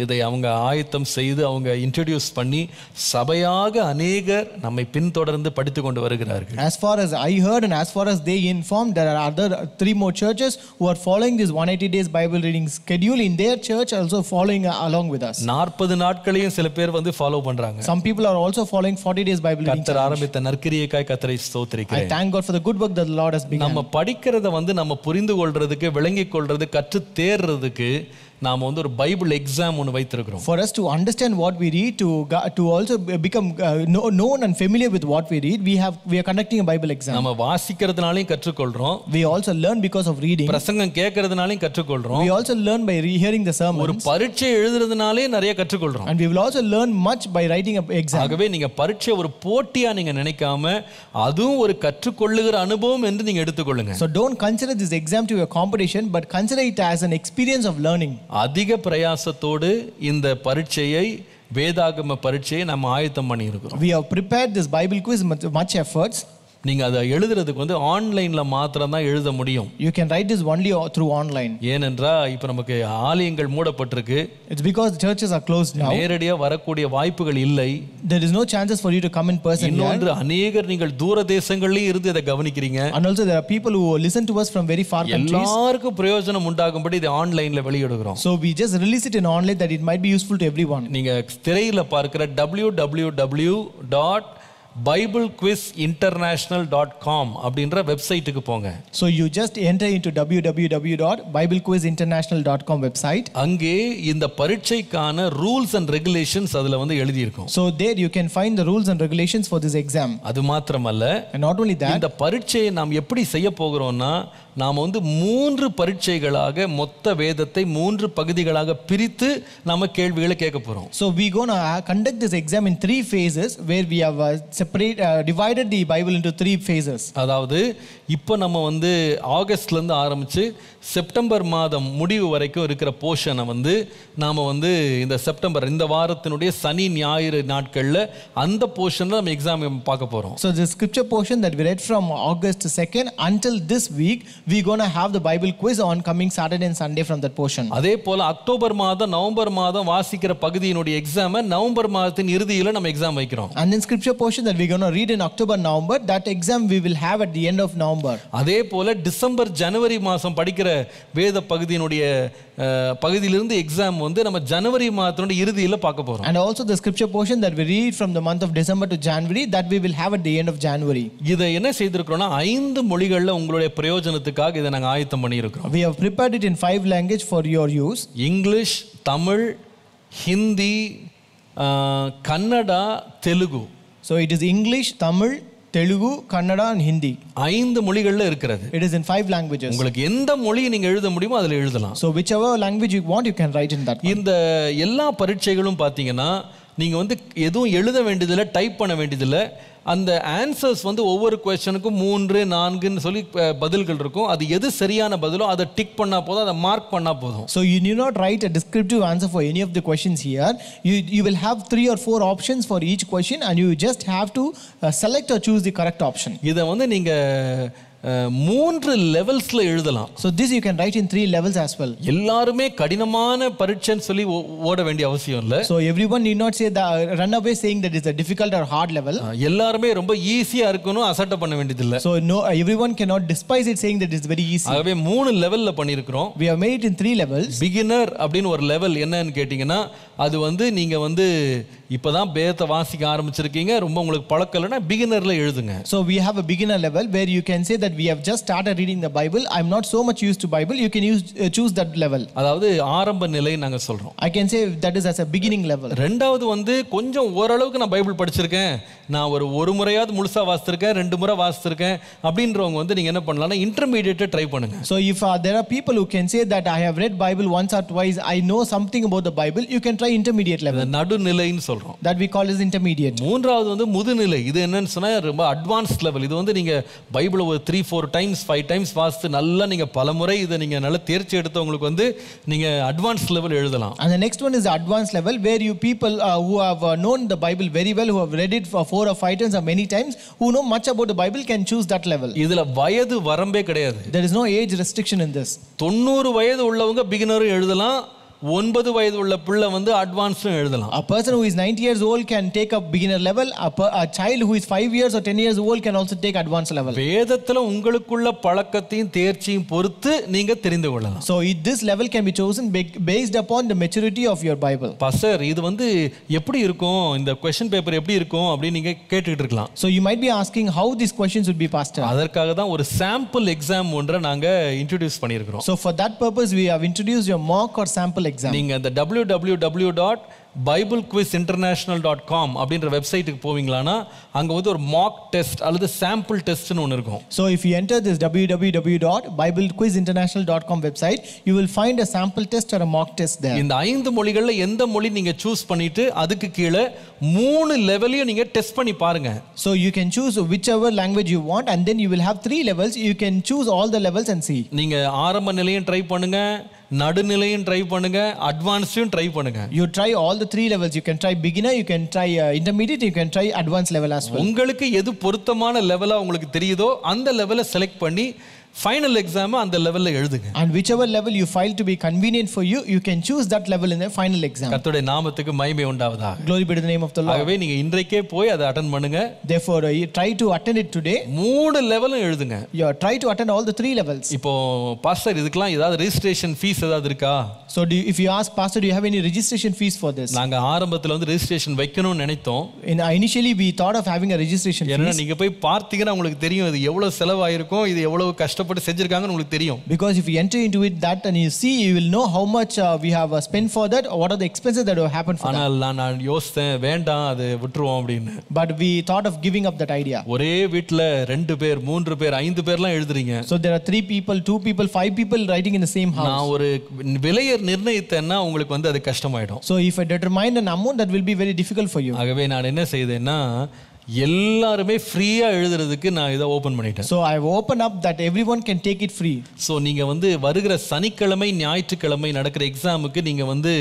இதை அவங்க ஆயத்தம் செய்து அவங்க இன்ட்ரடியூஸ் பண்ணி சபையாக அநேகர் நம்மை பின்தொடர்ந்து படித்து கொண்டு வருகிறார்கள். As far as I heard and as far as they informed, there are other 3 more churches who are following this 180 days Bible reading schedule in their church, also following along with us. 40 நாட்களையும் சில பேர் வந்து follow பண்றாங்க. Some people are also following 40 days Bible reading கர்த்தர் challenge. ஆரம்பித்த நற்கிரியைக்காய் கர்த்தரை I ஸ்தோத்திரிக்கிறேன். thank God for the good work that the Lord has begun. நம்ம படிக்கிறத வந்து நம்ம புரிந்து கொள்றதுக்கு, விளங்கிக் கொள்றது, கற்று தேர்றதுக்கு நாம வந்து ஒரு பைபிள் எக்ஸாம் ஒன்று வைத்திருக்கிறோம். For us to understand what we read, to also become known and familiar with what we read, we are conducting a Bible exam. நம்ம வாசிக்கிறதுனாலையும் கற்றுக்கொள்றோம். We also learn because of reading. பிரசங்கம் கேட்கறதுனாலையும் கற்றுக்கொள்றோம். We also learn by hearing the sermons. ஒரு பரீட்சை எழுதுறதுனாலே நிறைய கற்றுக்கொள்றோம். And we will also learn much by writing an exam. ஆகவே நீங்க பரீட்சை ஒரு போட்டியா நீங்க நினைக்காம அதுவும் ஒரு கற்றுக்கொள்ளுகிற அனுபவம் என்று நீங்க எடுத்துக்கொள்ளுங்க. So don't consider this exam to be a competition, but consider it as an experience of learning. அதிக பிரயாசத்தோடு இந்த பரீட்சையை, வேதாகம பரீட்சையை நம்ம ஆயத்தம் பண்ணி இருக்கிறோம். We have prepared this Bible quiz with much efforts. நீங்க அதை எழுதுறதுக்கு வந்து ஆன்லைன்ல மாத்திரம் தான் எழுத முடியும். You can write this only through online. ஏனென்றா இப்ப நமக்கு ஆலயங்கள் மூடப்பட்டிருக்கு. It's because the churches are closed now. நேரடியா வரக்கூடிய வாய்ப்புகள் இல்லை. There is no chances for you to come in person here. இன்னொன்று, அநேகர் நீங்கள் தூர தேசங்களிலே இருந்து இதை கவனிக்கிறீங்க. And also there are people who listen to us from very far countries. எல்லாருக்கும் பிரயோஜனம் உண்டாகும்படி இதை ஆன்லைன்ல வெளியிடுகிறோம். So we just release it in online that it might be useful to everyone. நீங்க திரையில பார்க்கிற www.biblequizinternational.com அப்படின்ற வெப்சைட்டுக்கு போங்க. So you just enter into www.biblequizinternational.com website. அங்கே இந்த பரீட்சைக்கான ரூல்ஸ் அண்ட் ரெகுலேஷன்ஸ் அதுல வந்து எழுதி இருக்கும். So there you can find the rules and regulations for this exam. அது மாத்திரமல்ல, And not only that, இந்த பரீட்சையை நாம் எப்படி செய்ய போகிறோம்னா, நாம் வந்து 3 பரீட்சைகளாக மொத்த வேதத்தை 3 பகுதிகளாக பிரித்து நம்ம கேள்விகளை கேட்க போறோம். So we going to conduct this exam in 3 phases where we have divided the Bible into 3 phases. அதாவது இப்போ நம்ம வந்து ஆகஸ்ட்ல இருந்து ஆரம்பிச்சு செப்டம்பர் மாதம் முடிவு வரைக்கும் இருக்கிற போர்ஷனை வந்து நாம வந்து இந்த வாரத்தினுடைய சனி ஞாயிறு நாட்கள்ல அந்த போர்ஷன்ல நம்ம எக்ஸாம் பார்க்க போறோம். So the scripture portion that we read from August 2nd until this week, we going to have the Bible quiz on coming Saturday and Sunday from that portion. அதே போல அக்டோபர் மாதம் நவம்பர் மாதம் வாசிக்கிற பகுதியினுடைய exam November மாதத்தின் இறுதியில நம்ம exam வைக்கிறோம். And then scripture portion that we going to read in October November, that exam we will have at the end of November. அதே போல டிசம்பர் ஜனவரி மாதம் படிக்கிற வேத பகுதியினுடைய பகுதியிலிருந்து எக்ஸாம் வந்து நம்ம ஜனவரி மாதத்தினுடைய இறுதியில பார்க்க போறோம். And also the scripture portion that we read from the month of December to January, that we will have at the end of January. இதை என்ன செய்திருக்கிறோம்னா 5 மொழிகள்ல உங்களுடைய பிரயோஜனத்துக்காக இதை நாங்க ஆயத்தம் பண்ணி இருக்கிறோம். We have prepared it in 5 languages for your use. English, Tamil, Hindi, Kannada, Telugu. So it is English, Tamil, Telugu, Kannada and Hindi. 5 மொழிகள்ல இருக்கிறது. It is in 5 languages. உங்களுக்கு எந்த மொழி நீங்க எழுத முடியுமோ அதுல எழுதலாம். So whichever language you want, you can write in that one. இந்த எல்லா பரீட்சைகளும் பாத்தீங்கன்னா நீங்க வந்து எதுவும் எழுத வேண்டியதில்லை, டைப் பண்ண வேண்டியதில்லை. அந்த ஆன்சர்ஸ் வந்து ஒவ்வொரு கொஸ்டனுக்கும் 3, 4ன்னு சொல்லி பதில்கள் இருக்கும். அது எது சரியான பதிலோ அதை டிக் பண்ணா போதும், அதை மார்க் பண்ணா போதும். So you need not write a descriptive answer for any of the questions here. You will have 3 or 4 options for each question, and you just have to select or choose the correct option. இதை வந்து நீங்க 3 லெவல்ஸ்ல எழுதலாம். So this you can write in 3 levels as well. எல்லாருமே கடினமான பரீட்சைன்னு சொல்லி ஓட வேண்டிய அவசியம் இல்லை. So everyone need not say run away saying that it's a difficult or hard level. எல்லாருமே ரொம்ப ஈஸியா இருக்கணும் அசட்டை பண்ண வேண்டியதில்லை. So no, everyone cannot despise it saying that it's very easy. ஆகவே 3 லெவல்ல பண்ணியிருக்கிறோம். We have made it in 3 levels. Beginner அப்படின்னு ஒரு லெவல் என்னன்னு கேட்டிங்கன்னா, அது வந்து நீங்க வந்து இப்பதான் வேதத்தை வாசிக்க ஆரம்பிச்சிருக்கீங்க, ரொம்ப உங்களுக்கு பழக்கம் இல்லைன்னா பிகினர்ல எழுதுங்க. So we have a beginner level where you can say that we have just started reading the Bible. I'm not so much used to Bible. You can choose that level. அதாவது ஆரம்ப நிலை நாங்க சொல்றோம். I can say that is as a beginning level. ரெண்டாவது வந்து கொஞ்சம் ஓரளவுக்கு நான் பைபிள் படிச்சிருக்கேன், நான் ஒரு முறையாவது முழுசா வாசிச்சிருக்கேன், 2 முறை வாசிச்சிருக்கேன் அப்படின்றவங்க வந்து நீங்க என்ன பண்ணலாம்னா இன்டர்மீடியேட் ட்ரை பண்ணுங்க. So if there are people who can say that I have read Bible once or twice, I know something about the Bible, you can try intermediate level. நடுநிலைன்னு சொல்றோம். That we call as intermediate. மூன்றாவது வந்து முதுநிலை. இது என்னன்னு சொன்னா ரொம்ப advanced level. இது வந்து நீங்க பைபிளை ஒரு 3-4 டைம்ஸ் 5 டைம்ஸ் வாசித்து நல்லா நீங்க பலமுறை இதை நீங்க நல்லா தேர்ச்சி எடுத்தவங்களுக்கு வந்து நீங்க அட்வான்ஸ்ட் லெவல் எழுதலாம். And the next one is the advanced level where you people who have known the Bible very well, who have read it for 4 or 5 times or many times, who know much about the Bible can choose that level. இதுல வயது வரம்பே கிடையாது. There is no age restriction in this. 90 வயது உள்ளவங்க பிகினரும் எழுதலாம், 9 வயது உள்ள பிள்ளை வந்து அட்வான்ஸ்டும் எழுதலாம். A person who is 90 years old can take up beginner level. A child who is 5 years or 10 years old can also take advanced level. வேதத்துல உங்களுக்குள்ள பழக்கத்தையும் தேர்ச்சியும் பொறுத்து நீங்க தெரிந்து கொள்ளலாம். So this level can be chosen based upon the maturity of your Bible. Pastor, இது வந்து எப்படி இருக்கும், இந்த क्वेश्चन பேப்பர் எப்படி இருக்கும் அப்படி நீங்க கேட்டுட்டு இருக்கலாம். So you might be asking how these questions would be, pastor. அதற்காக தான் ஒரு சாம்பிள் எக்ஸாம் ஒன்றை நாங்க இன்ட்ரோடியூஸ் பண்ணியிருக்கிறோம். So for that purpose we have introduced your mock or sample exam. நீங்க அந்த www.biblequizinterntional.com அப்படின்ற வெப்சைட்டுக்கு போவீங்களானா அங்க வந்து ஒரு மாக் டெஸ்ட் அல்லது சாம்பிள் டெஸ்ட்னு ஒன்னு இருக்கும். So if you enter this www.biblequizinterntional.com website, you will find a sample test or a mock test there. இந்த 5 மொழிகள்ல எந்த மொழி நீங்க சூஸ் பண்ணிட்டு அதுக்கு கீழ 3 லெவலையும் நீங்க டெஸ்ட் பண்ணி பாருங்க. So you can choose whichever language you want and then you will have 3 levels. You can choose all the levels and see. நீங்க ஆரம்ப நிலையும் ட்ரை பண்ணுங்க, நடுநிலையும் ட்ரை பண்ணுங்க, அட்வான்ஸ்டும் ட்ரை பண்ணுங்க. You try all the 3 levels. You can try beginner, you can try intermediate, you can try advanced level as well. உங்களுக்கு எது பொருத்தமான லெவலா உங்களுக்கு தெரியுதோ அந்த லெவலை செலக்ட் பண்ணி ஃபைனல் எக்ஸாம் அந்த லெவல்ல எழுதுங்க. And whichever level you feel to be convenient for you, you can choose that level in the final exam. கர்த்தருடைய நாமத்துக்கு மகிமை உண்டாவதாக. Glory be to the name of the Lord. ஆகவே நீங்க இன்றைக்கே போய் அதை அட்டெண்ட் பண்ணுங்க. Therefore you try to attend it today. 3 லெவலும் எழுதுங்க. You try to attend all the 3 levels. இப்போ பாஸ்டர் இதுக்கெல்லாம் ஏதாவது ரெஜிஸ்ட்ரேஷன் ஃபீஸ் ஏதாவது இருக்கா? So if you ask, pastor, do you have any registration fees for this? நாங்க ஆரம்பத்துல வந்து ரெஜிஸ்ட்ரேஷன் வைக்கணும்னு நினைத்தோம். Initially we thought of having a registration fees. ஏன்னா நீங்க போய் பார்த்தீங்கன்னா உங்களுக்கு தெரியும் இது எவ்வளவு செலவாயிருக்கும், இது எவ்வளவு கஷ்டப்பட்டு செஞ்சிருக்காங்கன்னு உங்களுக்கு தெரியும். Because if you enter into it that and you see, you will know how much we have spent for that, or what are the expenses that have happened for that. ஆனால் நான் யோசித்தேன் வேண்டாம் அது விட்டுருவோம் அப்படின்னு. But we thought of giving up that idea. ஒரே வீட்ல 2 பேர் 3 பேர் 5 பேர்லாம் எழுதுறீங்க. So there are 3 people, 2 people, 5 people writing in the same house. நான் ஒரு விலையை நிர்ணயித்தேன்னா உங்களுக்கு வந்து அது கஷ்டமாயிடும். So if I determine an amount, that will be very difficult for you. ஆகவே நான் என்ன செய்தேன்னா எல்லாருமே ஃப்ரீயா எழுதுறதுக்கு நான் இதை ஓபன் பண்ணிட்டேன். So I have opened up that everyone can take it free. So நீங்க வந்து வருகிற சனிக்கிழமை ஞாயிற்றுக்கிழமை நடக்கிற எக்ஸாமுக்கு நீங்க வந்து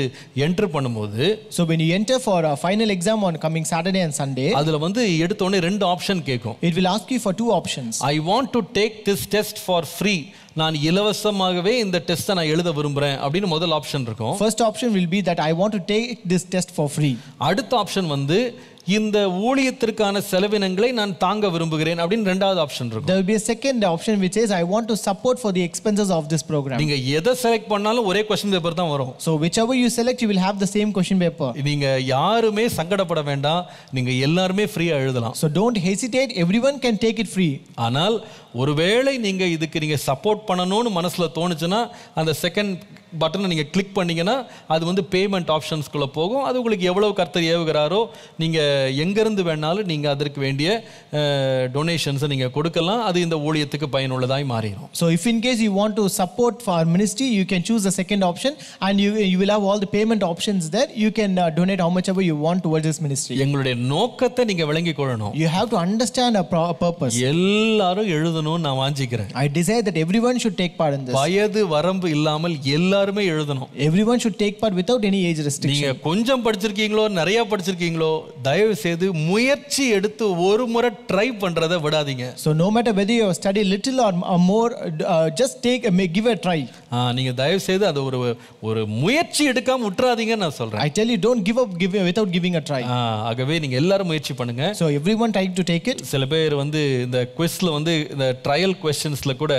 என்டர் பண்ணும்போது, so when you enter for a final exam on coming Saturday and Sunday, அதுல வந்து எடுத்த உடனே 2 ஆப்ஷன் கேட்கும். it will ask you for 2 options. I want to take this test for free. நான் இலவசமாகவே இந்த டெஸ்ட்டை நான் எழுத விரும்புறேன் அப்படின்னு முதல் ஆப்ஷன் இருக்கும். First option will be that I want to take this test for free. அடுத்த ஆப்ஷன் வந்து இந்த ஊழியத்திற்கான செலவினங்களை நான் தாங்க விரும்புகிறேன் அப்படின்னு இரண்டாவது ஆப்ஷன் இருக்கும். There will be a second option which says I want to support for the expenses of this program. நீங்க எதை செலக்ட் பண்ணாலும் ஒரே क्वेश्चन பேப்பர் தான் வரும். So whichever you select, you will have the same question paper. நீங்க யாருமே சங்கடப்பட வேண்டாம், நீங்க எல்லாரும் ஃப்ரீயா எழுதலாம். So don't hesitate, everyone can take it free. ஆனால் ஒருவேளை நீங்க இதுக்கு நீங்க சப்போர்ட் பண்ணணும்னு மனசுல தோணுச்சுன்னா அந்த செகண்ட் பட்டனை நீங்கள் கிளிக் பண்ணிங்கன்னா அது வந்து பேமெண்ட் ஆப்ஷன்ஸ்குள்ளே போகும். அது உங்களுக்கு எவ்வளோ கர்த்தர் ஏவுகிறாரோ நீங்கள் எங்கேருந்து வேணாலும் நீங்கள் அதற்கு வேண்டிய டொனேஷன்ஸை நீங்கள் கொடுக்கலாம். அது இந்த ஊழியத்துக்கு பயனுள்ளதாய் மாறிடும். So if in case you want to support for our ministry, you can choose the second option, and you will have all the payment options there. You can donate how much ever you want towards this ministry. எங்களுடைய நோக்கத்தை நீங்கள் விளங்கிக் கொள்ளணும். You have to understand our purpose. எல்லாரும் எழுதணும்னு நான் வாஞ்சிக்கிறேன். I desire that everyone should take part in this. வயது வரம்பு இல்லாமல் எல்லாருமே எழுதணும். Everyone should take part without any age restriction. நீங்க கொஞ்சம் படிச்சிருக்கீங்களோ நிறைய படிச்சிருக்கீங்களோ தயவு செய்து முயற்சி எடுத்து ஒரு முறை ட்ரை பண்றதை விடாதீங்க. So no matter whether you have studied little or more, just give a try. நீங்க தயவு செய்து அது ஒரு முயற்சி எடுக்காம விட்டுறாதீங்க நான் சொல்றேன். I tell you, don't give up without giving a try. ஆகவே நீங்க எல்லாரும் முயற்சி பண்ணுங்க. So everyone try to take it. சில பேர் வந்து இந்த குவிஸ்ல வந்து இந்த ட்ரையல் क्वेश्चंसல கூட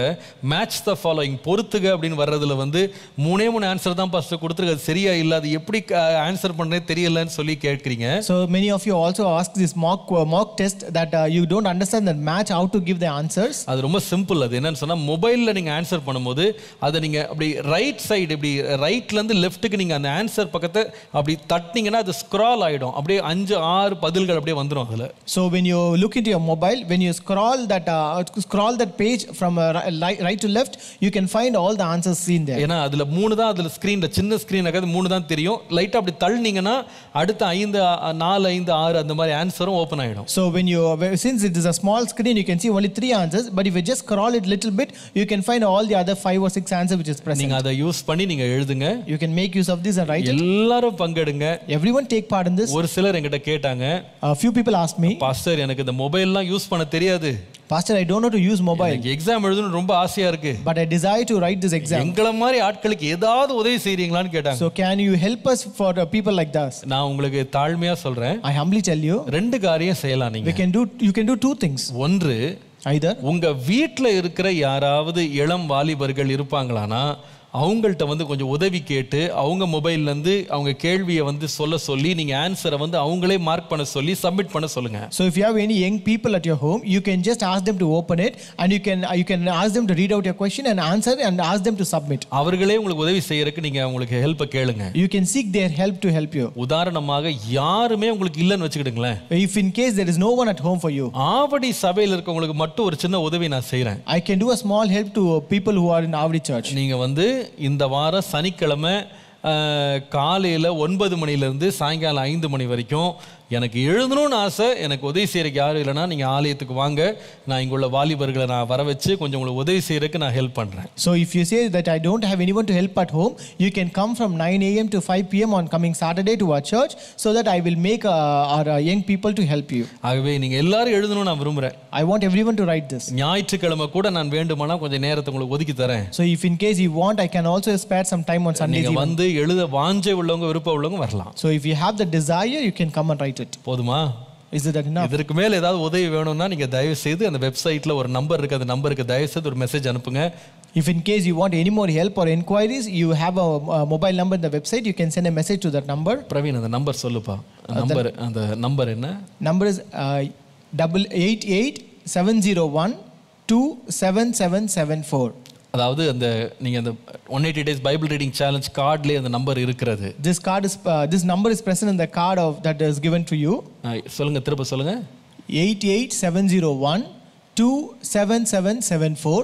மேட்ச் த ஃபாலோயிங் பொறுத்துக அப்படின்னு வர்றதுல வந்து 3 ஆன்சர் தான் ஃபர்ஸ்ட் கொடுத்துருக்கு. அது சரியா இல்ல, அது எப்படி ஆன்சர் பண்றதே தெரியலன்னு சொல்லி கேக்குறீங்க. So many of you also ask this mock test that you don't understand the match, how to give the answers. அது ரொம்ப சிம்பிள். அது என்னன்னு சொன்னா மொபைல்ல நீங்க ஆன்சர் பண்ணும்போது அதை நீங்க அப்படி ரைட் சைடு இப்படி ரைட்ல இருந்து லெஃப்ட்டுக்கு நீங்க அந்த ஆன்சர் பக்கத்தை அப்படி தட்டினீங்கன்னா அது ஸ்க்ரால் ஆயிடும். அப்படியே 5-6 பதில்கள் அப்படியே வந்துரும் அதுல. So when you look into your mobile, when you scroll that page from right to left, you can find all the answers seen there. ஏனா அதுல 3 தான், அதுல ஸ்கிரீன்ல சின்ன ஸ்கிரீன் ஆகாது 3 தான் தெரியும். லைட்டா அப்படி தள்ளினீங்கன்னா அடுத்த 5 4 5 6 அந்த மாதிரி ஆன்சரும் ஓபன் ஆயிடும். So since it is a small screen, you can see only 3 answers, but if you just scroll it little bit, you can find all the other 5 or 6 answers which is present. நீங்க அதை use பண்ணி நீங்க எழுதுங்க. You can make use of this and write it. எல்லாரும் பங்கெடுங்க. Everyone take part in this. ஒரு சிலர் என்கிட்ட கேட்டாங்க, a few people asked me, pastor எனக்கு இந்த மொபைல்லாம் யூஸ் பண்ண தெரியாது. Pastor, I don't know to use mobile. Exam எழுதணும் ரொம்ப ஆசையா இருக்கு. But I desire to write this exam. எங்கள மாதிரி ஆட்களுக்கு ஏதாவது உதவி செய்றீங்களான்னு கேட்டாங்க. So can you help us for people like us? நான் உங்களுக்கு தாழ்மையா சொல்றேன். I humbly tell you, 2 காரியம் செய்யலாம் நீங்க. you can do 2 things. ஒன்று, either உங்க வீட்ல இருக்கிற யாராவது இளம் வாலிபர்கள் இருப்பாங்களானா அவங்கள்ட்ட வந்து கொஞ்சம் உதவி கேட்டு அவங்க மொபைல்ல இருந்து அவங்க கேள்வியை வந்து சொல்ல சொல்லி நீங்க ஆன்சரை வந்து அவங்களே மார்க் பண்ண சொல்லி சப்மிட் பண்ண சொல்லுங்க. So if you have any young people at your home, you can just ask them to open it, and you can ask them to read out your question and answer and ask them to submit. அவர்களே உங்களுக்கு உதவி செய்யறதுக்கு நீங்க உங்களுக்கு help கேளுங்க. You can seek their help to help you. உதாரணமாக யாருமே உங்களுக்கு இல்லன்னு வெச்சுக்கிடுங்களேன். If in case there is no one at home for you, Avadi சபையில இருக்கவங்களுக்கு மட்டும் ஒரு சின்ன உதவி நான் செய்றேன். I can do a small help to people who are in Avadi church. நீங்க வந்து இந்த வாரம் சனிக்கிழமை காலையில் 9 மணிலேருந்து சாயங்காலம் 5 மணி வரைக்கும் எனக்கு எழுதணும்னு ஆசை, எனக்கு உதவி செய்யறதுக்கு யாரும் இல்லைன்னா நீங்கள் ஆலயத்துக்கு வாங்க, நான் இங்குள்ள வாலிபர்களை நான் வர வச்சு கொஞ்சம் உங்களுக்கு உதவி செய்யறதுக்கு நான் ஹெல்ப் பண்ணுறேன். So if you say that I don't have anyone to help at home, you can come from 9 a.m. to 5 p.m. on coming Saturday to our church, so that I will make our young people to help you. ஆகவே நீங்கள் எல்லாரும் எழுதணும்னு நான் விரும்புகிறேன். I want everyone to write this. ஞாயிற்றுக்கிழமை கூட நான் வேண்டுமானா கொஞ்சம் நேரத்தை உங்களுக்கு ஒதுக்கி தரேன். So if in case you want, I can also spare some time on Sundays. நீங்கள் வந்து எழுத வாஞ்சை உள்ளவங்க விருப்பம் உள்ளவங்க வரலாம். So if you have the desire, you can come and write it. போதுமா? Is it enough? இதற்கு மேல ஏதாவது உதவி வேணும்னா நீங்க தயவு செய்து அந்த வெப்சைட்ல ஒரு நம்பர் இருக்கு, அந்த நம்பருக்கு தயவு செய்து ஒரு மெசேஜ் அனுப்புங்க. If in case you want any more help or inquiries, you have a mobile number in the website, you can send a message to that number. Praveen அந்த நம்பர் சொல்லுப்பா. அந்த நம்பர் என்ன? Number is 888701277774. அதாவது அந்த நீங்க அந்த 180 days Bible reading challenge கார்ட்லயே அந்த number இருக்கிறது. This number is present in the card that is given to you. சொல்லுங்க, திரும்ப சொல்லுங்க. 8870127774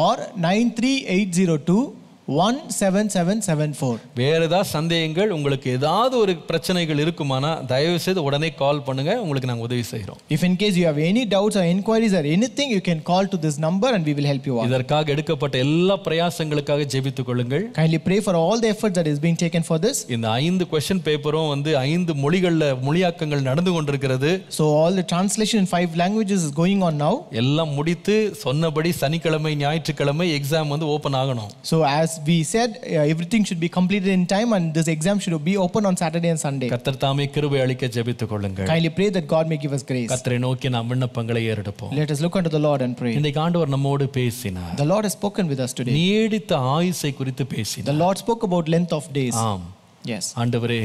or 93802177774. வேற ஏதாவது சந்தேகங்கள் உங்களுக்கு ஏதாவது ஒரு பிரச்சனைகள் இருக்குமானா தயவு செய்து உடனே கால் பண்ணுங்க, உங்களுக்கு நாங்க உதவி செய்றோம். If in case you have any doubts or inquiries or anything, you can call to this number and we will help you out. இதற்காக எடுக்கப்பட்ட எல்லா பிரயாசங்களுக்காக ஜெபித்துக் கொள்ளுங்கள். Kindly pray for all the efforts that is being taken for this. இந்த 5 question பேப்பரும் வந்து 5 மொழிகள்ல மொழியாக்கங்கள் நடந்து கொண்டிருக்கிறது. So all the translation in 5 languages is going on now. எல்லாம் முடித்து சொன்னபடி சனிக்கிழமை ஞாயிற்றுக்கிழமை எக்ஸாம் வந்து ஓபன் ஆகணும். So as we said, everything should be completed in time and this exam should be open on Saturday and Sunday. கர்த்தர் தாமே கிருபை அளிக்க ஜெபித்துக் கொள்ளுங்கள். Kindly pray that God may give us grace. கர்த்தரை நோக்கி நாம் விண்ணப்பங்களை ஏறெடுப்போம். Let us look unto the Lord and pray. இன்றைக்கு ஆண்டவர் நம்மோடு பேசினார். The Lord has spoken with us today. நீடித்த ஆயுசை குறித்து பேசினார். The Lord spoke about length of days. ஆம். Yes. ஆண்டவரே,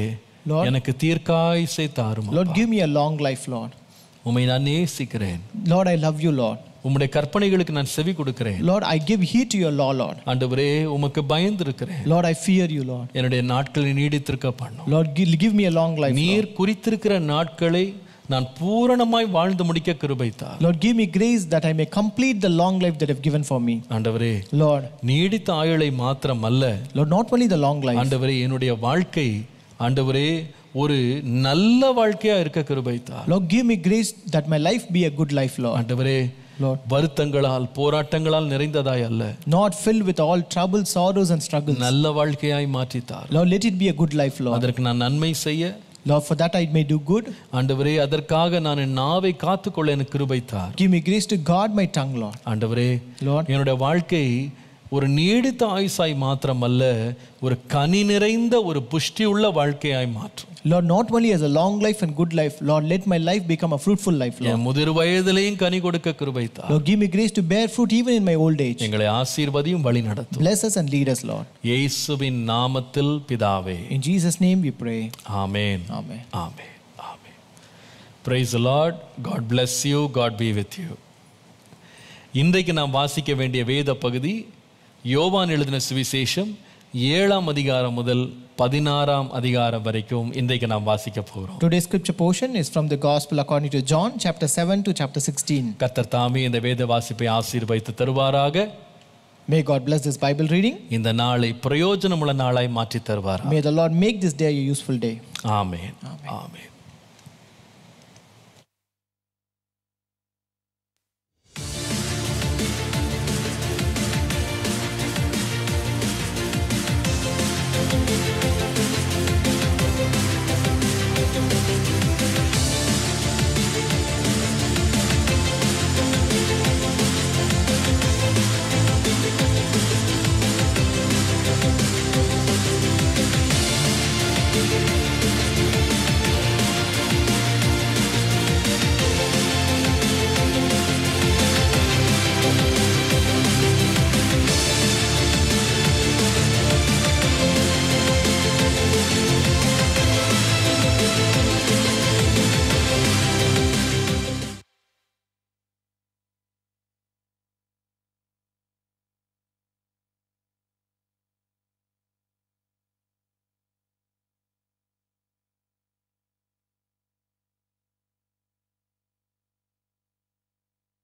எனக்கு தீர்க்காயுசை தாரும். Lord, give me a long life, Lord. உம்மை நான் நேசிக்கிறேன். Lord, I love you, Lord. உம்முடைய கற்பனைகளுக்கு நான் செவி கொடுக்கிறேன். Lord, I give heed to your law, Lord. ஆண்டவரே உமக்கு பயந்திருக்கிறேன். Lord, I fear you, Lord. என்னுடைய நாட்களை நீடித்திருக்க பண்ணும். Lord, give me a long life. நீர் குறித்திருக்கிற நாட்களை நான் பூரணமாய் வாழ்ந்து முடிக்க கிருபை தார். Lord, give me grace that I may complete the long life that you have given for me. ஆண்டவரே Lord, நீடித்த ஆயுளை மாத்திரம் அல்ல, Lord, not only the long life. ஆண்டவரே என்னுடைய வாழ்க்கை ஆண்டவரே ஒரு நல்ல வாழ்க்கையா இருக்க கிருபை தார். Lord, give me grace that my life be a good life, Lord. ஆண்டவரே Lord, வருத்தங்களால் போராட்டங்களால் நிறைந்ததாய் அல்ல, not filled with all troubles, sorrows and struggles. நல்ல வாழ்க்கையாய் மாற்றித்தார். Lord, let it be a good life, Lord. அதற்கு நான் நன்மை செய்ய, Lord, for that I may do good. ஆண்டவரே அதற்காக நான் என் நாவை காத்துக்கொள்ள எனக்கு கிருபை தார். Give me grace to guard my tongue, Lord. ஆண்டவரே Lord, என்னுடைய வாழ்க்கை ஒரு நீடித்த ஆயுசாய் மாத்திரம் அல்ல, ஒரு கனி நிறைந்த ஒரு புஷ்டி உள்ள வாழ்க்கையாய் மாற்றும். Lord, not only as a long life and good life, Lord, let my life become a fruitful life, Lord. என் முதிர் வயதிலேயும் கனி கொடுக்க கிருபை தார். Lord, give me grace to bear fruit even in my old age. எங்களை ஆசீர்வதியும் வழி நடத்தும். Bless us and lead us, Lord. இயேசுவின் நாமத்தில் பிதாவே. In Jesus' name we pray. Amen. Amen. Amen. Amen. Praise the Lord. God bless you. God be with you. இன்றைக்கு நாம் வாசிக்க வேண்டிய வேத பகுதி யோவான் எழுதின சுவிசேஷம் 7ஆம் அதிகாரம் முதல் 16ஆம் அதிகாரம் வரைக்கும் இன்றைக்கு நாம் வாசிக்க போகிறோம். Today's scripture portion is from the Gospel according to John, chapter 7 to chapter 16. கர்த்தர் தாமே இந்த வேத வாசிப்பை ஆசீர்வதித்து தருவாராக. May God bless this Bible reading. இந்த நாளை பிரயோஜனமுள்ள நாளாய் மாற்றி தருவாராக. May the Lord make this day a useful day. Amen. Amen.